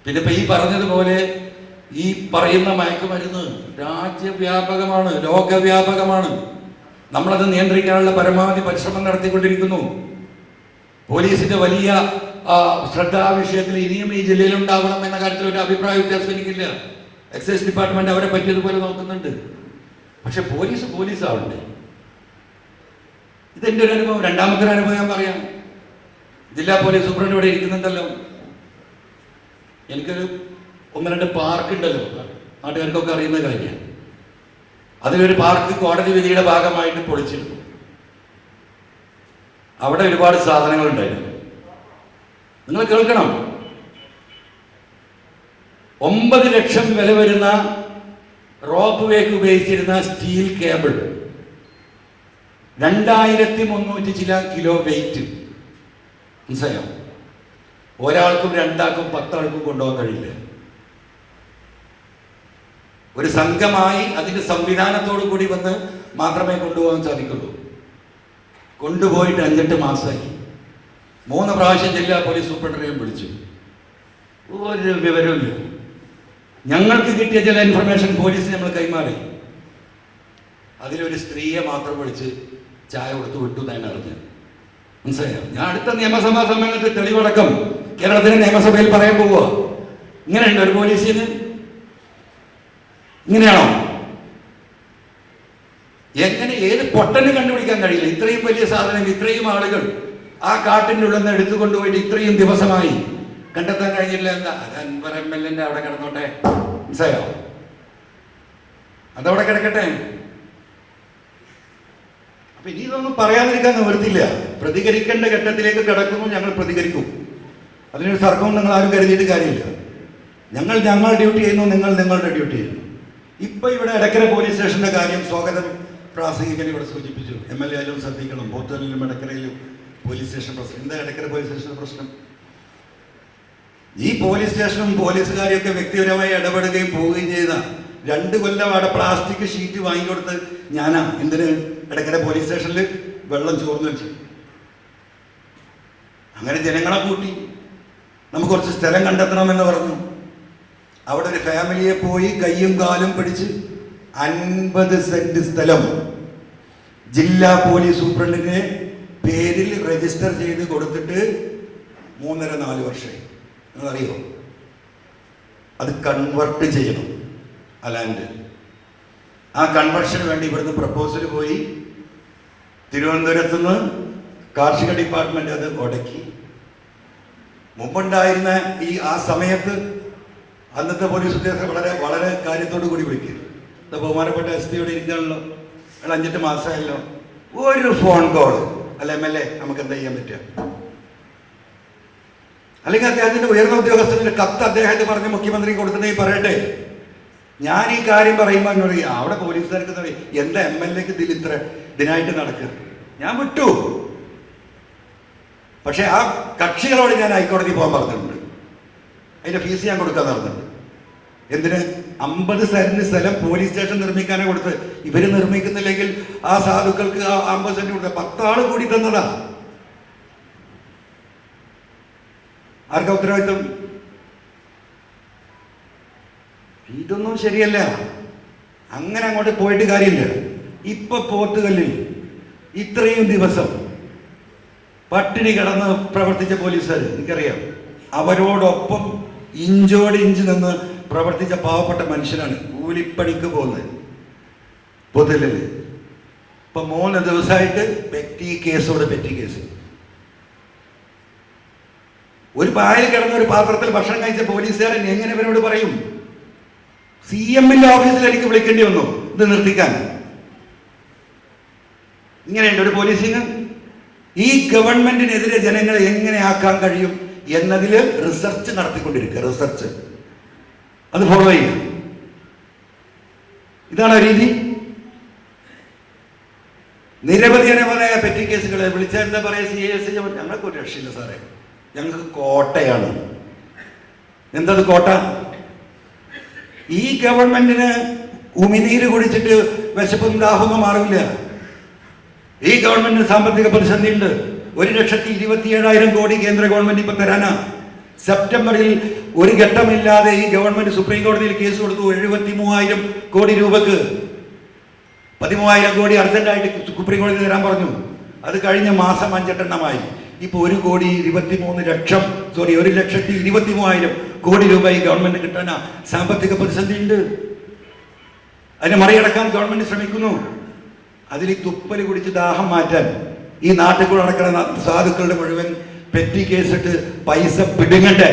പിന്നെ ഇപ്പൊ ഈ പറഞ്ഞതുപോലെ ഈ പറയുന്ന മയക്കുമരുന്ന് രാജ്യവ്യാപകമാണ്, ലോകവ്യാപകമാണ്. നമ്മളത് നിയന്ത്രിക്കാനുള്ള പരമാവധി പരിശ്രമം നടത്തിക്കൊണ്ടിരിക്കുന്നു. പോലീസിന്റെ വലിയ ശ്രദ്ധ ആ വിഷയത്തിൽ ഇനിയും ഈ ജില്ലയിൽ ഉണ്ടാവണം എന്ന കാര്യത്തിൽ ഒരു അഭിപ്രായ വ്യത്യാസം എനിക്കില്ല. എക്സൈസ് ഡിപ്പാർട്ട്മെന്റ് അവരെ പറ്റിയതുപോലെ നോക്കുന്നുണ്ട്. പക്ഷെ പോലീസ് ആവണ്ടേ? ഇതെന്റെ ഒരു അനുഭവം. രണ്ടാമത്തെ ഒരു അനുഭവം ഞാൻ പറയാം. ജില്ലാ പോലീസ് സൂപ്രണ്ട് ഇവിടെ ഇരിക്കുന്നുണ്ടല്ലോ. എനിക്കൊരു 1-2 പാർക്ക് ഉണ്ടല്ലോ, നാട്ടുകാർക്കൊക്കെ അറിയുന്ന കാര്യമാണ്. അതിലൊരു പാർക്ക് കോടതി വിധിയുടെ ഭാഗമായിട്ട് പൊളിച്ചിരുന്നു. അവിടെ ഒരുപാട് സാധനങ്ങൾ ഉണ്ടായിരുന്നു. നിങ്ങൾ കേൾക്കണം, 9 ലക്ഷം വില വരുന്ന റോപ്പ് വേക്ക് ഉപയോഗിച്ചിരുന്ന സ്റ്റീൽ കേബിൾ, 2300 ചില കിലോ വെയിറ്റ്. മനസ്സിലായോ? ഒരാൾക്കും 2 ആൾക്കും 10 ആൾക്കും കൊണ്ടുപോകാൻ കഴിയില്ല. ഒരു സംഘമായി അതിന്റെ സംവിധാനത്തോടു കൂടി വന്ന് മാത്രമേ കൊണ്ടുപോകാൻ സാധിക്കുള്ളൂ. കൊണ്ടുപോയിട്ട് 5-8 മാസമായി. 3 പ്രാവശ്യം ജില്ലാ പോലീസ് സൂപ്രണ്ടിനെയും വിളിച്ചു. ഒരു വിവരമില്ല. ഞങ്ങൾക്ക് കിട്ടിയ ചില ഇൻഫർമേഷൻ പോലീസിന് നമ്മൾ കൈമാറി. അതിലൊരു സ്ത്രീയെ മാത്രം വിളിച്ച് ചായ കൊടുത്ത് വിട്ടു തന്നെ അറിഞ്ഞു. മനസ്സിലായോ? ഞാൻ അടുത്ത നിയമസഭാ സമ്മേളനത്തിൽ തെളിവടക്കം കേരളത്തിലെ നിയമസഭയിൽ പറയാൻ പോവുക. ഇങ്ങനെയുണ്ട് ഒരു പോലീസിന്? ഇങ്ങനെയാണോ? എങ്ങനെ ഏത് പൊട്ടന് കണ്ടുപിടിക്കാൻ കഴിയില്ല? ഇത്രയും വലിയ സാധനം, ഇത്രയും ആളുകൾ ആ കാട്ടിൻ്റെ ഉള്ളിൽ നിന്ന് എടുത്തുകൊണ്ടുപോയിട്ട് ഇത്രയും ദിവസമായി കണ്ടെത്താൻ കഴിഞ്ഞില്ല. എന്താ? അത് അൻവർ MLA അവിടെ കിടന്നോട്ടെ. മനസ്സിലായോ? അതവിടെ കിടക്കട്ടെ. അപ്പൊ ഇനി ഇതൊന്നും പറയാതിരിക്കാൻ നിവൃത്തില്ല. പ്രതികരിക്കേണ്ട ഘട്ടത്തിലേക്ക് കിടക്കുന്നു, ഞങ്ങൾ പ്രതികരിക്കും. അതിനൊരു തർക്കവും നിങ്ങൾ ആരും കരുതിയിട്ട് കാര്യമില്ല. ഞങ്ങൾ ഡ്യൂട്ടി ചെയ്യുന്നു, നിങ്ങൾ നിങ്ങളുടെ ഡ്യൂട്ടി ചെയ്യുന്നു. ഇപ്പൊ ഇവിടെ എടക്കര പോലീസ് സ്റ്റേഷന്റെ കാര്യം സ്വാഗതം പ്രാസംഗികൻ ഇവിടെ സൂചിപ്പിച്ചു. MLA ആയാലും ശ്രദ്ധിക്കണം. പോത്തലിലും എടക്കരയിലും പോലീസ് സ്റ്റേഷൻ പ്രശ്നം. എന്താ എടക്കര പോലീസ് സ്റ്റേഷന്റെ പ്രശ്നം? ഈ പോലീസ് സ്റ്റേഷനും പോലീസുകാരെയും ഒക്കെ വ്യക്തിപരമായി ഇടപെടുകയും പോവുകയും ചെയ്ത 2 കൊല്ലം അവിടെ പ്ലാസ്റ്റിക് ഷീറ്റ് വാങ്ങിക്കൊടുത്ത് ഞാനാ എന്തിന് എടക്കര പോലീസ് സ്റ്റേഷനിൽ വെള്ളം ചോർന്നു വെച്ചു. അങ്ങനെ ജനങ്ങളെ കൂട്ടി നമുക്ക് കുറച്ച് സ്ഥലം കണ്ടെത്തണമെന്ന് പറഞ്ഞു. അവിടെ ഒരു ഫാമിലിയെ പോയി കയ്യും കാലും പിടിച്ച് 50 സെന്റ് സ്ഥലം ജില്ലാ പോലീസ് സൂപ്രണ്ടിന്റെ പേരിൽ രജിസ്റ്റർ ചെയ്ത് കൊടുത്തിട്ട് 3.5-4 വർഷമായി. നിങ്ങളറിയോ? അത് കൺവെർട്ട് ചെയ്യണം. ലാൻഡ്. ആ കൺവെർഷന് വേണ്ടി ഇവിടുന്ന് പ്രപ്പോസൽ പോയി. തിരുവനന്തപുരത്ത് നിന്ന് കാർഷിക ഡിപ്പാർട്ട്മെന്റ് അത് ഉടക്കി. മുമ്പുണ്ടായിരുന്ന ആ സമയത്ത് അന്നത്തെ പോലീസ് ഉദ്യോഗസ്ഥർ വളരെ വളരെ കാര്യത്തോടു കൂടി വിളിക്കും. ബഹുമാനപ്പെട്ട എസ് പിയോട് ഇരിക്കാണല്ലോ, അയാൾ 5-8 മാസമായല്ലോ, ഒരു ഫോൺ കോൾ അല്ല MLA നമുക്ക് എന്താ ചെയ്യാൻ പറ്റുക? അല്ലെങ്കിൽ അദ്ദേഹത്തിന്റെ ഉയർന്ന ഉദ്യോഗസ്ഥരുടെ കത്ത് അദ്ദേഹത്തെ പറഞ്ഞ് മുഖ്യമന്ത്രി കൊടുത്തിട്ടുണ്ടെങ്കിൽ പറയട്ടെ, ഞാൻ ഈ കാര്യം പറയുമ്പോൾ എന്നോട് അവിടെ പോലീസുകാർക്ക് എന്താ MLAക്ക് ഇതിനായിട്ട് നടക്കുക, ഞാൻ വിട്ടു. പക്ഷെ ആ കക്ഷികളോട് ഞാൻ ഹൈക്കോടതി പോകാൻ പറഞ്ഞിട്ടുണ്ട്. അതിന്റെ ഫീസ് ഞാൻ കൊടുക്കാൻ നടന്നിട്ടുണ്ട്. എന്തിന്? 50 സെന്റ് സ്ഥലം പോലീസ് സ്റ്റേഷൻ നിർമ്മിക്കാനേ കൊടുത്ത്. ഇവര് നിർമ്മിക്കുന്നില്ലെങ്കിൽ ആ സാധുക്കൾക്ക് 50 സെന്റ് കൊടുത്ത 10 ആള് കൂടി തന്നതാ. ആർക്കാ ഉത്തരവാദിത്വം? ഇതൊന്നും ശരിയല്ല. അങ്ങനെ അങ്ങോട്ട് പോയിട്ട് കാര്യമില്ല. ഇപ്പൊ പോർട്ടുഗലിൽ ഇത്രയും ദിവസം പട്ടിണി കിടന്ന് പ്രവർത്തിച്ച പോലീസുകാർ എനിക്കറിയാം. അവരോടൊപ്പം ഇഞ്ചോട് ഇഞ്ച് നിന്ന് പ്രവർത്തിച്ച പാവപ്പെട്ട മനുഷ്യനാണ് കൂലിപ്പണിക്ക് പോകുന്നത് പൊതുവിൽ. ഇപ്പൊ 3 ദിവസമായിട്ട് പെറ്റി കേസ്. ഒരു പായൽ കിടന്ന ഒരു പാത്രത്തിൽ ഭക്ഷണം കഴിച്ച പോലീസുകാരൻ എങ്ങനെ ഇവരോട് പറയും? CMന്റെ ഓഫീസിൽ എനിക്ക് വിളിക്കേണ്ടി വന്നു ഇത് നിർത്തിക്കാൻ. ഇങ്ങനെയുണ്ട് ഒരു പോലീസിങ്. ഈ ഗവൺമെന്റിനെതിരെ ജനങ്ങളെ എങ്ങനെ ആക്കാൻ കഴിയും എന്നതിൽ റിസർച്ച് നടത്തിക്കൊണ്ടിരിക്കുക. റിസർച്ച് അത് ഫോളോ ചെയ്യുക. ഇതാണ് രീതി. നിരവധി പെറ്റി കേസുകളെ വിളിച്ചാൽ എന്താ പറയുക? CAS ഞങ്ങൾക്ക് ഒരു രക്ഷയില്ല സാറേ, ഞങ്ങൾക്ക് കോട്ടയാണ്. എന്തത് കോട്ട? ഈ ഗവൺമെന്റിന് ഉമിനീര് കുടിച്ചിട്ട് വിശപ്പും ദാഹമൊന്നും മാറില്ല. ഈ ഗവൺമെന്റിന് സാമ്പത്തിക പ്രതിസന്ധി ഉണ്ട്. 1,27,000 കോടി കേന്ദ്ര ഗവൺമെന്റ് ഇപ്പൊ തരാനാ. സെപ്റ്റംബറിൽ ഒരു ഘട്ടമില്ലാതെ ഈ ഗവൺമെന്റ് സുപ്രീം കോടതിയിൽ കേസ് കൊടുത്തു 73,000 കോടി രൂപക്ക്. 13,000 കോടി അർജന്റായിട്ട് സുപ്രീം കോടതി തരാൻ പറഞ്ഞു. അത് കഴിഞ്ഞ മാസം 5-8 ഇപ്പൊ 1,23,000 കോടി രൂപ ഈ ഗവൺമെന്റ് കിട്ടാനാ. സാമ്പത്തിക പ്രതിസന്ധി ഉണ്ട്. അതിനെ മറികടക്കാൻ ഗവൺമെന്റ് ശ്രമിക്കുന്നു. അതിൽ തുപ്പല് കുടിച്ച് ദാഹം മാറ്റാൻ ഈ നാട്ടിൽ കൂടെ നടക്കുന്ന സാധുക്കളുടെ മുഴുവൻ പെറ്റി കേസിട്ട് പൈസ പിടുങ്ങേണ്ട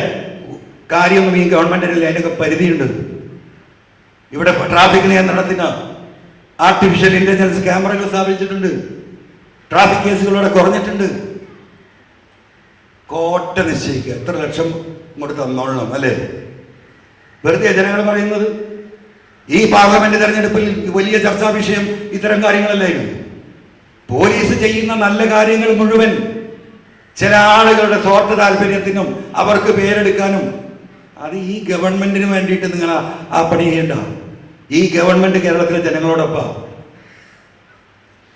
കാര്യമൊന്നും ഈ ഗവൺമെന്റിനില്ല. അതിനൊക്കെ പരിധിയുണ്ട്. ഇവിടെ ട്രാഫിക് നിയന്ത്രണത്തിന് ആർട്ടിഫിഷ്യൽ ഇന്റലിജൻസ് ക്യാമറകൾ സ്ഥാപിച്ചിട്ടുണ്ട്. ട്രാഫിക് കേസുകളോടെ കുറഞ്ഞിട്ടുണ്ട്. കോട്ട നിശ്ചയിക്കുക, എത്ര ലക്ഷം ഇങ്ങോട്ട് തന്നോളണം അല്ലേ? വെറുതെ ജനങ്ങൾ പറയുന്നത്. ഈ പാർലമെന്റ് തെരഞ്ഞെടുപ്പിൽ വലിയ ചർച്ചാ വിഷയം ഇത്തരം കാര്യങ്ങളല്ലായിരുന്നു. പോലീസ് ചെയ്യുന്ന നല്ല കാര്യങ്ങൾ മുഴുവൻ ചില ആളുകളുടെ സ്വാർത്ഥ താല്പര്യത്തിനും അവർക്ക് പേരെടുക്കാനും. അത് ഈ ഗവൺമെന്റിന് വേണ്ടിയിട്ട് നിങ്ങൾ ആ പണി ചെയ്യണ്ട. ഈ ഗവൺമെന്റ് കേരളത്തിലെ ജനങ്ങളോടൊപ്പം.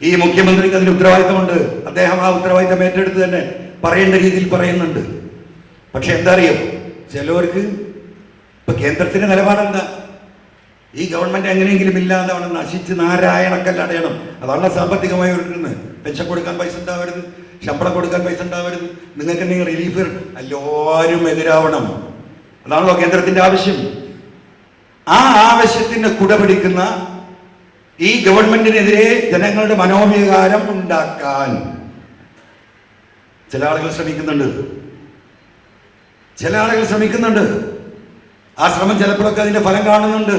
ഈ മുഖ്യമന്ത്രിക്ക് അതിന് ഉത്തരവാദിത്തമുണ്ട്. അദ്ദേഹം ആ ഉത്തരവാദിത്തം ഏറ്റെടുത്ത് തന്നെ പറയേണ്ട രീതിയിൽ പറയുന്നുണ്ട്. പക്ഷെ എന്താ അറിയാം, ചിലവർക്ക് ഇപ്പൊ കേന്ദ്രത്തിന്റെ നിലപാടെന്താ? ഈ ഗവൺമെന്റ് എങ്ങനെയെങ്കിലും ഇല്ലാതെ നശിച്ച് നാരായണക്കല്ലടയണം. അതാണ് സാമ്പത്തികമായി ഒരുക്കുന്നത്. പെൻഷൻ കൊടുക്കാൻ പൈസ ഉണ്ടാവരുത്, ശമ്പളം കൊടുക്കാൻ പൈസ ഉണ്ടാവരുത്, നിങ്ങൾക്ക് എന്തെങ്കിലും റിലീഫ് എല്ലാവരും എതിരാവണം. അതാണല്ലോ കേന്ദ്രത്തിന്റെ ആവശ്യം. ആ ആവശ്യത്തിന് കുടപിടിക്കുന്ന ഈ ഗവൺമെന്റിനെതിരെ ജനങ്ങളുടെ മനോവികാരം ഉണ്ടാക്കാൻ ചില ആളുകൾ ശ്രമിക്കുന്നുണ്ട്. ആ ശ്രമം ചിലപ്പോഴൊക്കെ അതിന്റെ ഫലം കാണുന്നുണ്ട്.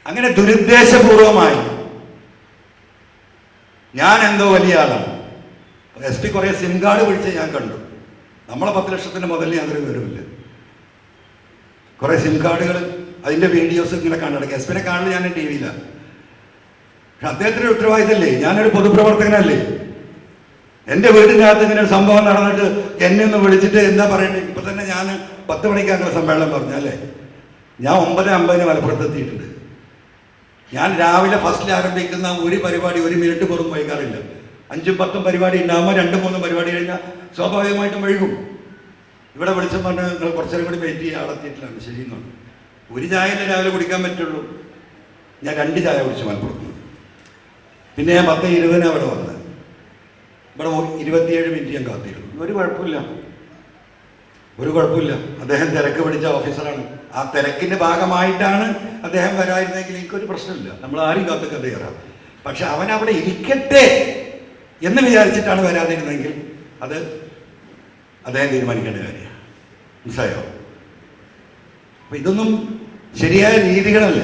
അങ്ങനെ ദുരുദ്ദേശപൂർവമായി ഞാൻ എന്തോ വലിയ ആളാണ്. SP കുറെ സിം കാർഡ് പിടിച്ച് ഞാൻ കണ്ടു. നമ്മളെ 10 ലക്ഷത്തിന്റെ മുതലിന് യാതൊരു വിവരമില്ല. കുറെ സിം കാർഡുകൾ അതിന്റെ വീഡിയോസ് ഇങ്ങനെ കണ്ടെടുക്കുക. SP കാണുന്നത് ഞാൻ TV-യിലാണ്. പക്ഷെ അദ്ദേഹത്തിന്റെ ഉത്തരവാദിത്തമല്ലേ? ഞാനൊരു പൊതുപ്രവർത്തകനല്ലേ? എൻ്റെ വീടിൻ്റെ അകത്ത് ഇങ്ങനെ ഒരു സംഭവം നടന്നിട്ട് എന്നെ ഒന്ന് വിളിച്ചിട്ട് എന്താ പറയണ്ടേ? ഇപ്പൊ തന്നെ ഞാൻ 10 മണിക്കാണ് സമ്മേളനം പറഞ്ഞല്ലേ. ഞാൻ 9:50 മലപ്പുറത്ത് എത്തിയിട്ടുണ്ട്. ഞാൻ രാവിലെ ഫസ്റ്റിൽ ആരംഭിക്കുന്ന ഒരു പരിപാടി 1 മിനിറ്റ് പോലും വൈകാറില്ല. 5-10 പരിപാടി ഉണ്ടാകുമ്പോൾ 2-3 പരിപാടി കഴിഞ്ഞാൽ സ്വാഭാവികമായിട്ടും വൈകും. ഇവിടെ വിളിച്ചു പറഞ്ഞാൽ നിങ്ങൾ കുറച്ചേരം കൂടി വെയിറ്റ് ചെയ്യുക, അവിടെ എത്തിയിട്ടില്ലാണ്. ശരിയെന്നാണ്. ഒരു ചായയല്ലേ രാവിലെ കുടിക്കാൻ പറ്റുള്ളൂ. ഞാൻ 2 ചായ കുടിച്ചു മലപ്പുറത്ത്. പിന്നെ ഞാൻ 10:20 അവിടെ വന്നത്. ഇവിടെ 27 മിനിറ്റ് ഞാൻ കാത്തിരുന്നു. ഒരു കുഴപ്പമില്ല. ഒരു കുഴപ്പമില്ല, അദ്ദേഹം തിരക്ക് പിടിച്ച ഓഫീസറാണ്. ആ തിരക്കിന്റെ ഭാഗമായിട്ടാണ് അദ്ദേഹം വരായിരുന്നെങ്കിൽ എനിക്കൊരു പ്രശ്നമില്ല, നമ്മൾ ആരും കാത്തൊക്കെ തയ്യാറാം. പക്ഷെ അവൻ അവിടെ ഇരിക്കട്ടെ എന്ന് വിചാരിച്ചിട്ടാണ് വരാതിരുന്നെങ്കിൽ അത് അദ്ദേഹം തീരുമാനിക്കേണ്ട കാര്യമാണ്. മനസ്സിലായോ? അപ്പൊ ഇതൊന്നും ശരിയായ രീതികളല്ല.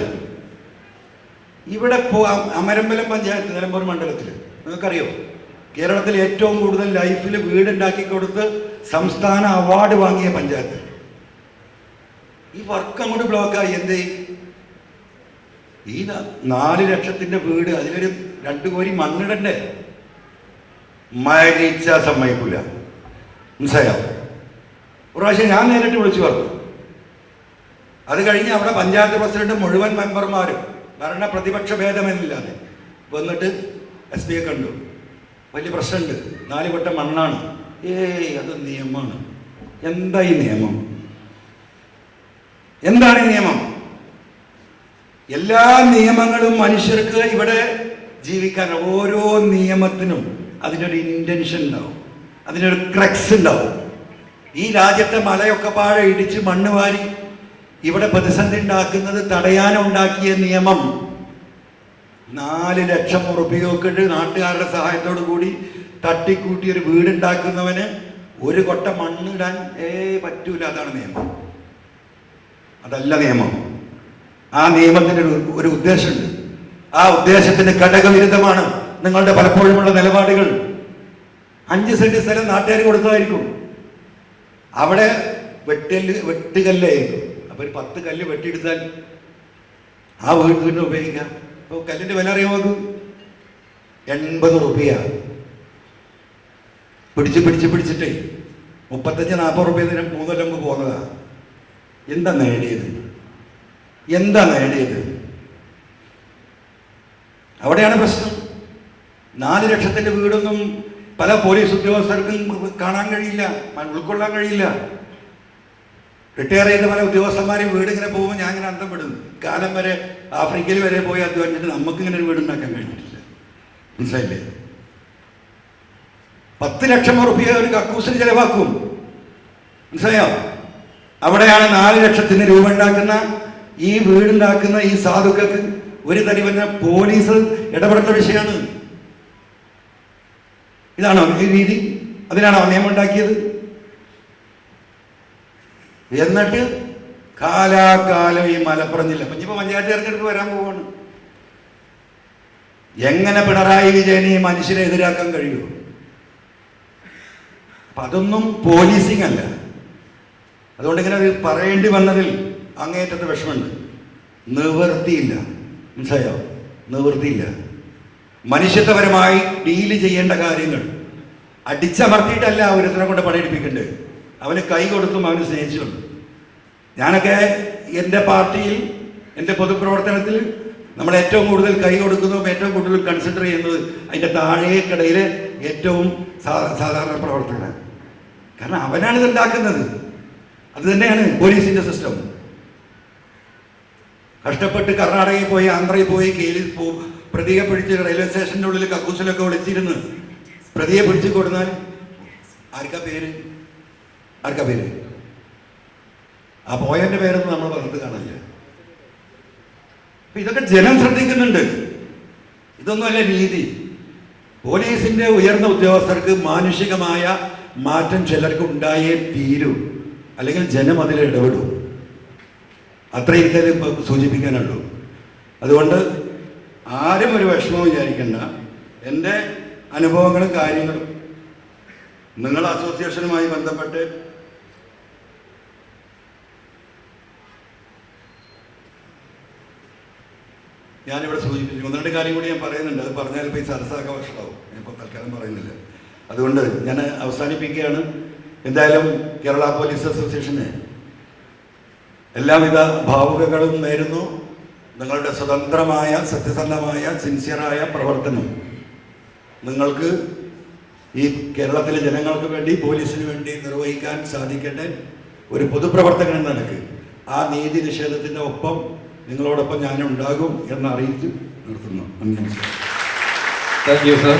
ഇവിടെ അമരമ്പലം പഞ്ചായത്ത്, നിലമ്പൂർ മണ്ഡലത്തിൽ നിങ്ങൾക്കറിയോ, കേരളത്തിൽ ഏറ്റവും കൂടുതൽ ലൈഫിൽ വീടുണ്ടാക്കി കൊടുത്ത് സംസ്ഥാന അവാർഡ് വാങ്ങിയ പഞ്ചായത്ത്. ഈ വർക്ക് അങ്ങോട്ട് ബ്ലോക്കായി. എന്തേ? ഈ 4 ലക്ഷത്തിന്റെ വീട്, അതിലൊരു 2 കോരി മണ്ണിടണ്ടേ? മരിച്ച സമ്മതിക്കില്ല. മനസ്സിലായോ? ഒരു പ്രാവശ്യം ഞാൻ നേരിട്ട് വിളിച്ചു പറഞ്ഞു. അത് കഴിഞ്ഞ് അവിടെ പഞ്ചായത്ത് പ്രസിഡന്റ് മുഴുവൻ മെമ്പർമാരും ഭരണ പ്രതിപക്ഷ ഭേദമെന്നില്ലാതെ വന്നിട്ട് SP കണ്ടു. വലിയ പ്രശ്നമുണ്ട്, 4 വട്ടം മണ്ണാണ്. അത് നിയമമാണ്. എന്താ ഈ നിയമം? എന്താണ് ഈ നിയമം? എല്ലാ നിയമങ്ങളും മനുഷ്യർക്ക് ഇവിടെ ജീവിക്കാൻ, ഓരോ നിയമത്തിനും അതിനൊരു ഇന്റൻഷൻ ഉണ്ടാവും, അതിനൊരു ക്രക്സ് ഉണ്ടാവും. ഈ രാജ്യത്തെ മലയൊക്കെ പാഴെ ഇടിച്ച് മണ്ണ് വാരി ഇവിടെ പ്രതിസന്ധി ഉണ്ടാക്കുന്നത് തടയാനുണ്ടാക്കിയ നിയമം. 4 ലക്ഷം ഉറുപ്പികയൊക്കെ നാട്ടുകാരുടെ സഹായത്തോടു കൂടി തട്ടിക്കൂട്ടി ഒരു വീടുണ്ടാക്കുന്നവന് ഒരു കൊട്ട മണ്ണിടാൻ പറ്റൂല. അതാണ് നിയമം, അതല്ല നിയമം. ആ നിയമത്തിന് ഒരു ഉദ്ദേശമുണ്ട്. ആ ഉദ്ദേശത്തിന് ഘടകവിരുദ്ധമാണ് നിങ്ങളുടെ പലപ്പോഴുമുള്ള നിലപാടുകൾ. 5 സെന്റ് സ്ഥലം നാട്ടുകാർ കൊടുത്തതായിരിക്കും, അവിടെ വെട്ടുകല്ലായിരിക്കും. അപ്പൊ ഒരു 10 കല്ല് വെട്ടിയെടുത്താൽ ആ വീട്ടിന് ഉപയോഗിക്കാം. അപ്പോൾ കല്ലിന്റെ വില അറിയാമോ? 80 റുപ്യ. പിടിച്ചിട്ടേ 35-40 റുപ്യ 3 കൊല്ലം മുമ്പ് പോകുന്നതാ. എന്താ നേടിയത്? അവിടെയാണ് പ്രശ്നം. 4 ലക്ഷത്തിന്റെ വീടൊന്നും പല പോലീസ് ഉദ്യോഗസ്ഥർക്കും കാണാൻ കഴിയില്ല, ഉൾക്കൊള്ളാൻ കഴിയില്ല. റിട്ടയർ ചെയ്ത പല ഉദ്യോഗസ്ഥന്മാരെയും വീട് ഇങ്ങനെ പോകുമ്പോൾ ഞാൻ ഇങ്ങനെ അന്തം വിടുന്നു. കാലം വരെ ആഫ്രിക്കയിൽ വരെ പോയി അധ്വാനിച്ചിട്ട് നമുക്കിങ്ങനെ ഒരു വീടുണ്ടാക്കാൻ കഴിഞ്ഞിട്ടില്ല. മനസ്സിലായില്ലേ? 10 ലക്ഷം റുപ്യ ഒരു കക്കൂസിന് ചെലവാക്കും. മനസ്സിലായോ? അവിടെയാണ് 4 ലക്ഷത്തിന് രൂപ ഉണ്ടാക്കുന്ന ഈ വീടുണ്ടാക്കുന്ന ഈ സാധുക്കൾക്ക് ഒരു തരി വന്ന പോലീസ് ഇടപെടുന്ന വിഷയമാണ്. ഇതാണോ ഈ രീതി? അതിനാണോ നിയമം ഉണ്ടാക്കിയത്? എന്നിട്ട് കാലാകാലം ഈ മലപ്പുറഞ്ഞില്ല. ഇനിയിപ്പോ പഞ്ചായത്ത് തെരഞ്ഞെടുപ്പ് വരാൻ പോവാണ്. എങ്ങനെ പിണറായി വിജയനെ ഈ മനുഷ്യരെ എതിരാക്കാൻ കഴിയുമോ? അപ്പൊ അതൊന്നും പോലീസിങ് അല്ല. അതുകൊണ്ട് ഇങ്ങനെ പറയേണ്ടി വന്നതിൽ അങ്ങേറ്റത്തെ വിഷമമുണ്ട്. നിവൃത്തിയില്ല. മനസ്സിലായോ? നിവൃത്തിയില്ല. മനുഷ്യത്വപരമായി ഡീല് ചെയ്യേണ്ട കാര്യങ്ങൾ അടിച്ചമർത്തിയിട്ടല്ല ഒരുത്തിനെ കൊണ്ട് പണിയെടുപ്പിക്കേണ്ടത്. അവന് കൈ കൊടുത്തും അവന് സ്നേഹിച്ചുണ്ട്. ഞാനൊക്കെ എൻ്റെ പാർട്ടിയിൽ, എൻ്റെ പൊതുപ്രവർത്തനത്തിൽ നമ്മൾ ഏറ്റവും കൂടുതൽ കൈ കൊടുക്കുന്നതും ഏറ്റവും കൂടുതൽ കൺസിഡർ ചെയ്യുന്നത് അതിൻ്റെ താഴേക്കിടയിലെ ഏറ്റവും സാധാരണ പ്രവർത്തകനാണ്. കാരണം അവനാണ് ഇതുണ്ടാക്കുന്നത്. അത് തന്നെയാണ് പോലീസിൻ്റെ സിസ്റ്റം. കഷ്ടപ്പെട്ട് കർണാടകയിൽ പോയി, ആന്ധ്രയിൽ പോയി, കേലിൽ പ്രതിയെ പിടിച്ച് റെയിൽവേ സ്റ്റേഷൻ്റെ ഉള്ളിൽ കക്കൂസിലൊക്കെ വിളിച്ചിരുന്ന് പ്രതിയെ പിടിച്ച് കൊടുത്താൽ ആർക്കാ പേര്? ആ പോയതിൻ്റെ പേരൊന്നും നമ്മൾ പറഞ്ഞത് കാണില്ല. അപ്പൊ ഇതൊക്കെ ജനം ശ്രദ്ധിക്കുന്നുണ്ട്. ഇതൊന്നുമല്ല രീതി. പോലീസിന്റെ ഉയർന്ന ഉദ്യോഗസ്ഥർക്ക് മാനുഷികമായ മാറ്റം ചിലർക്ക് ഉണ്ടായേ തീരൂ, അല്ലെങ്കിൽ ജനം അതിൽ ഇടപെടും. അത്രയും ഇതിൽ സൂചിപ്പിക്കാനുള്ളൂ. അതുകൊണ്ട് ആരും ഒരു വിഷമം വിചാരിക്കേണ്ട. എൻ്റെ അനുഭവങ്ങളും കാര്യങ്ങളും നിങ്ങൾ അസോസിയേഷനുമായി ബന്ധപ്പെട്ട് ഞാനിവിടെ സൂചിപ്പിച്ചു. 1-2 കാര്യം കൂടി ഞാൻ പറയുന്നുണ്ട്. അത് പറഞ്ഞാൽ ഇപ്പോൾ ഈ സരസാക്ക വർഷമാവും. ഞാനിപ്പോൾ തൽക്കാലം പറയുന്നില്ല. അതുകൊണ്ട് ഞാൻ അവസാനിപ്പിക്കുകയാണ്. എന്തായാലും കേരള പോലീസ് അസോസിയേഷന് എല്ലാവിധ ഭാവുകങ്ങളും നേരുന്നു. നിങ്ങളുടെ സ്വതന്ത്രമായ, സത്യസന്ധമായ, സിൻസിയറായ പ്രവർത്തനം നിങ്ങൾക്ക് ഈ കേരളത്തിലെ ജനങ്ങൾക്ക് വേണ്ടി, പോലീസിന് വേണ്ടി നിർവഹിക്കാൻ സാധിക്കട്ടെ. ഒരു പൊതുപ്രവർത്തകൻ എന്ന നിലക്ക് ആ നീതി നിഷേധത്തിൻ്റെ ഒപ്പം നിങ്ങളോടൊപ്പം ഞാനുണ്ടാകും എന്ന് അറിയിച്ച് നിർത്തുന്നു. നന്ദി. Thank you sir.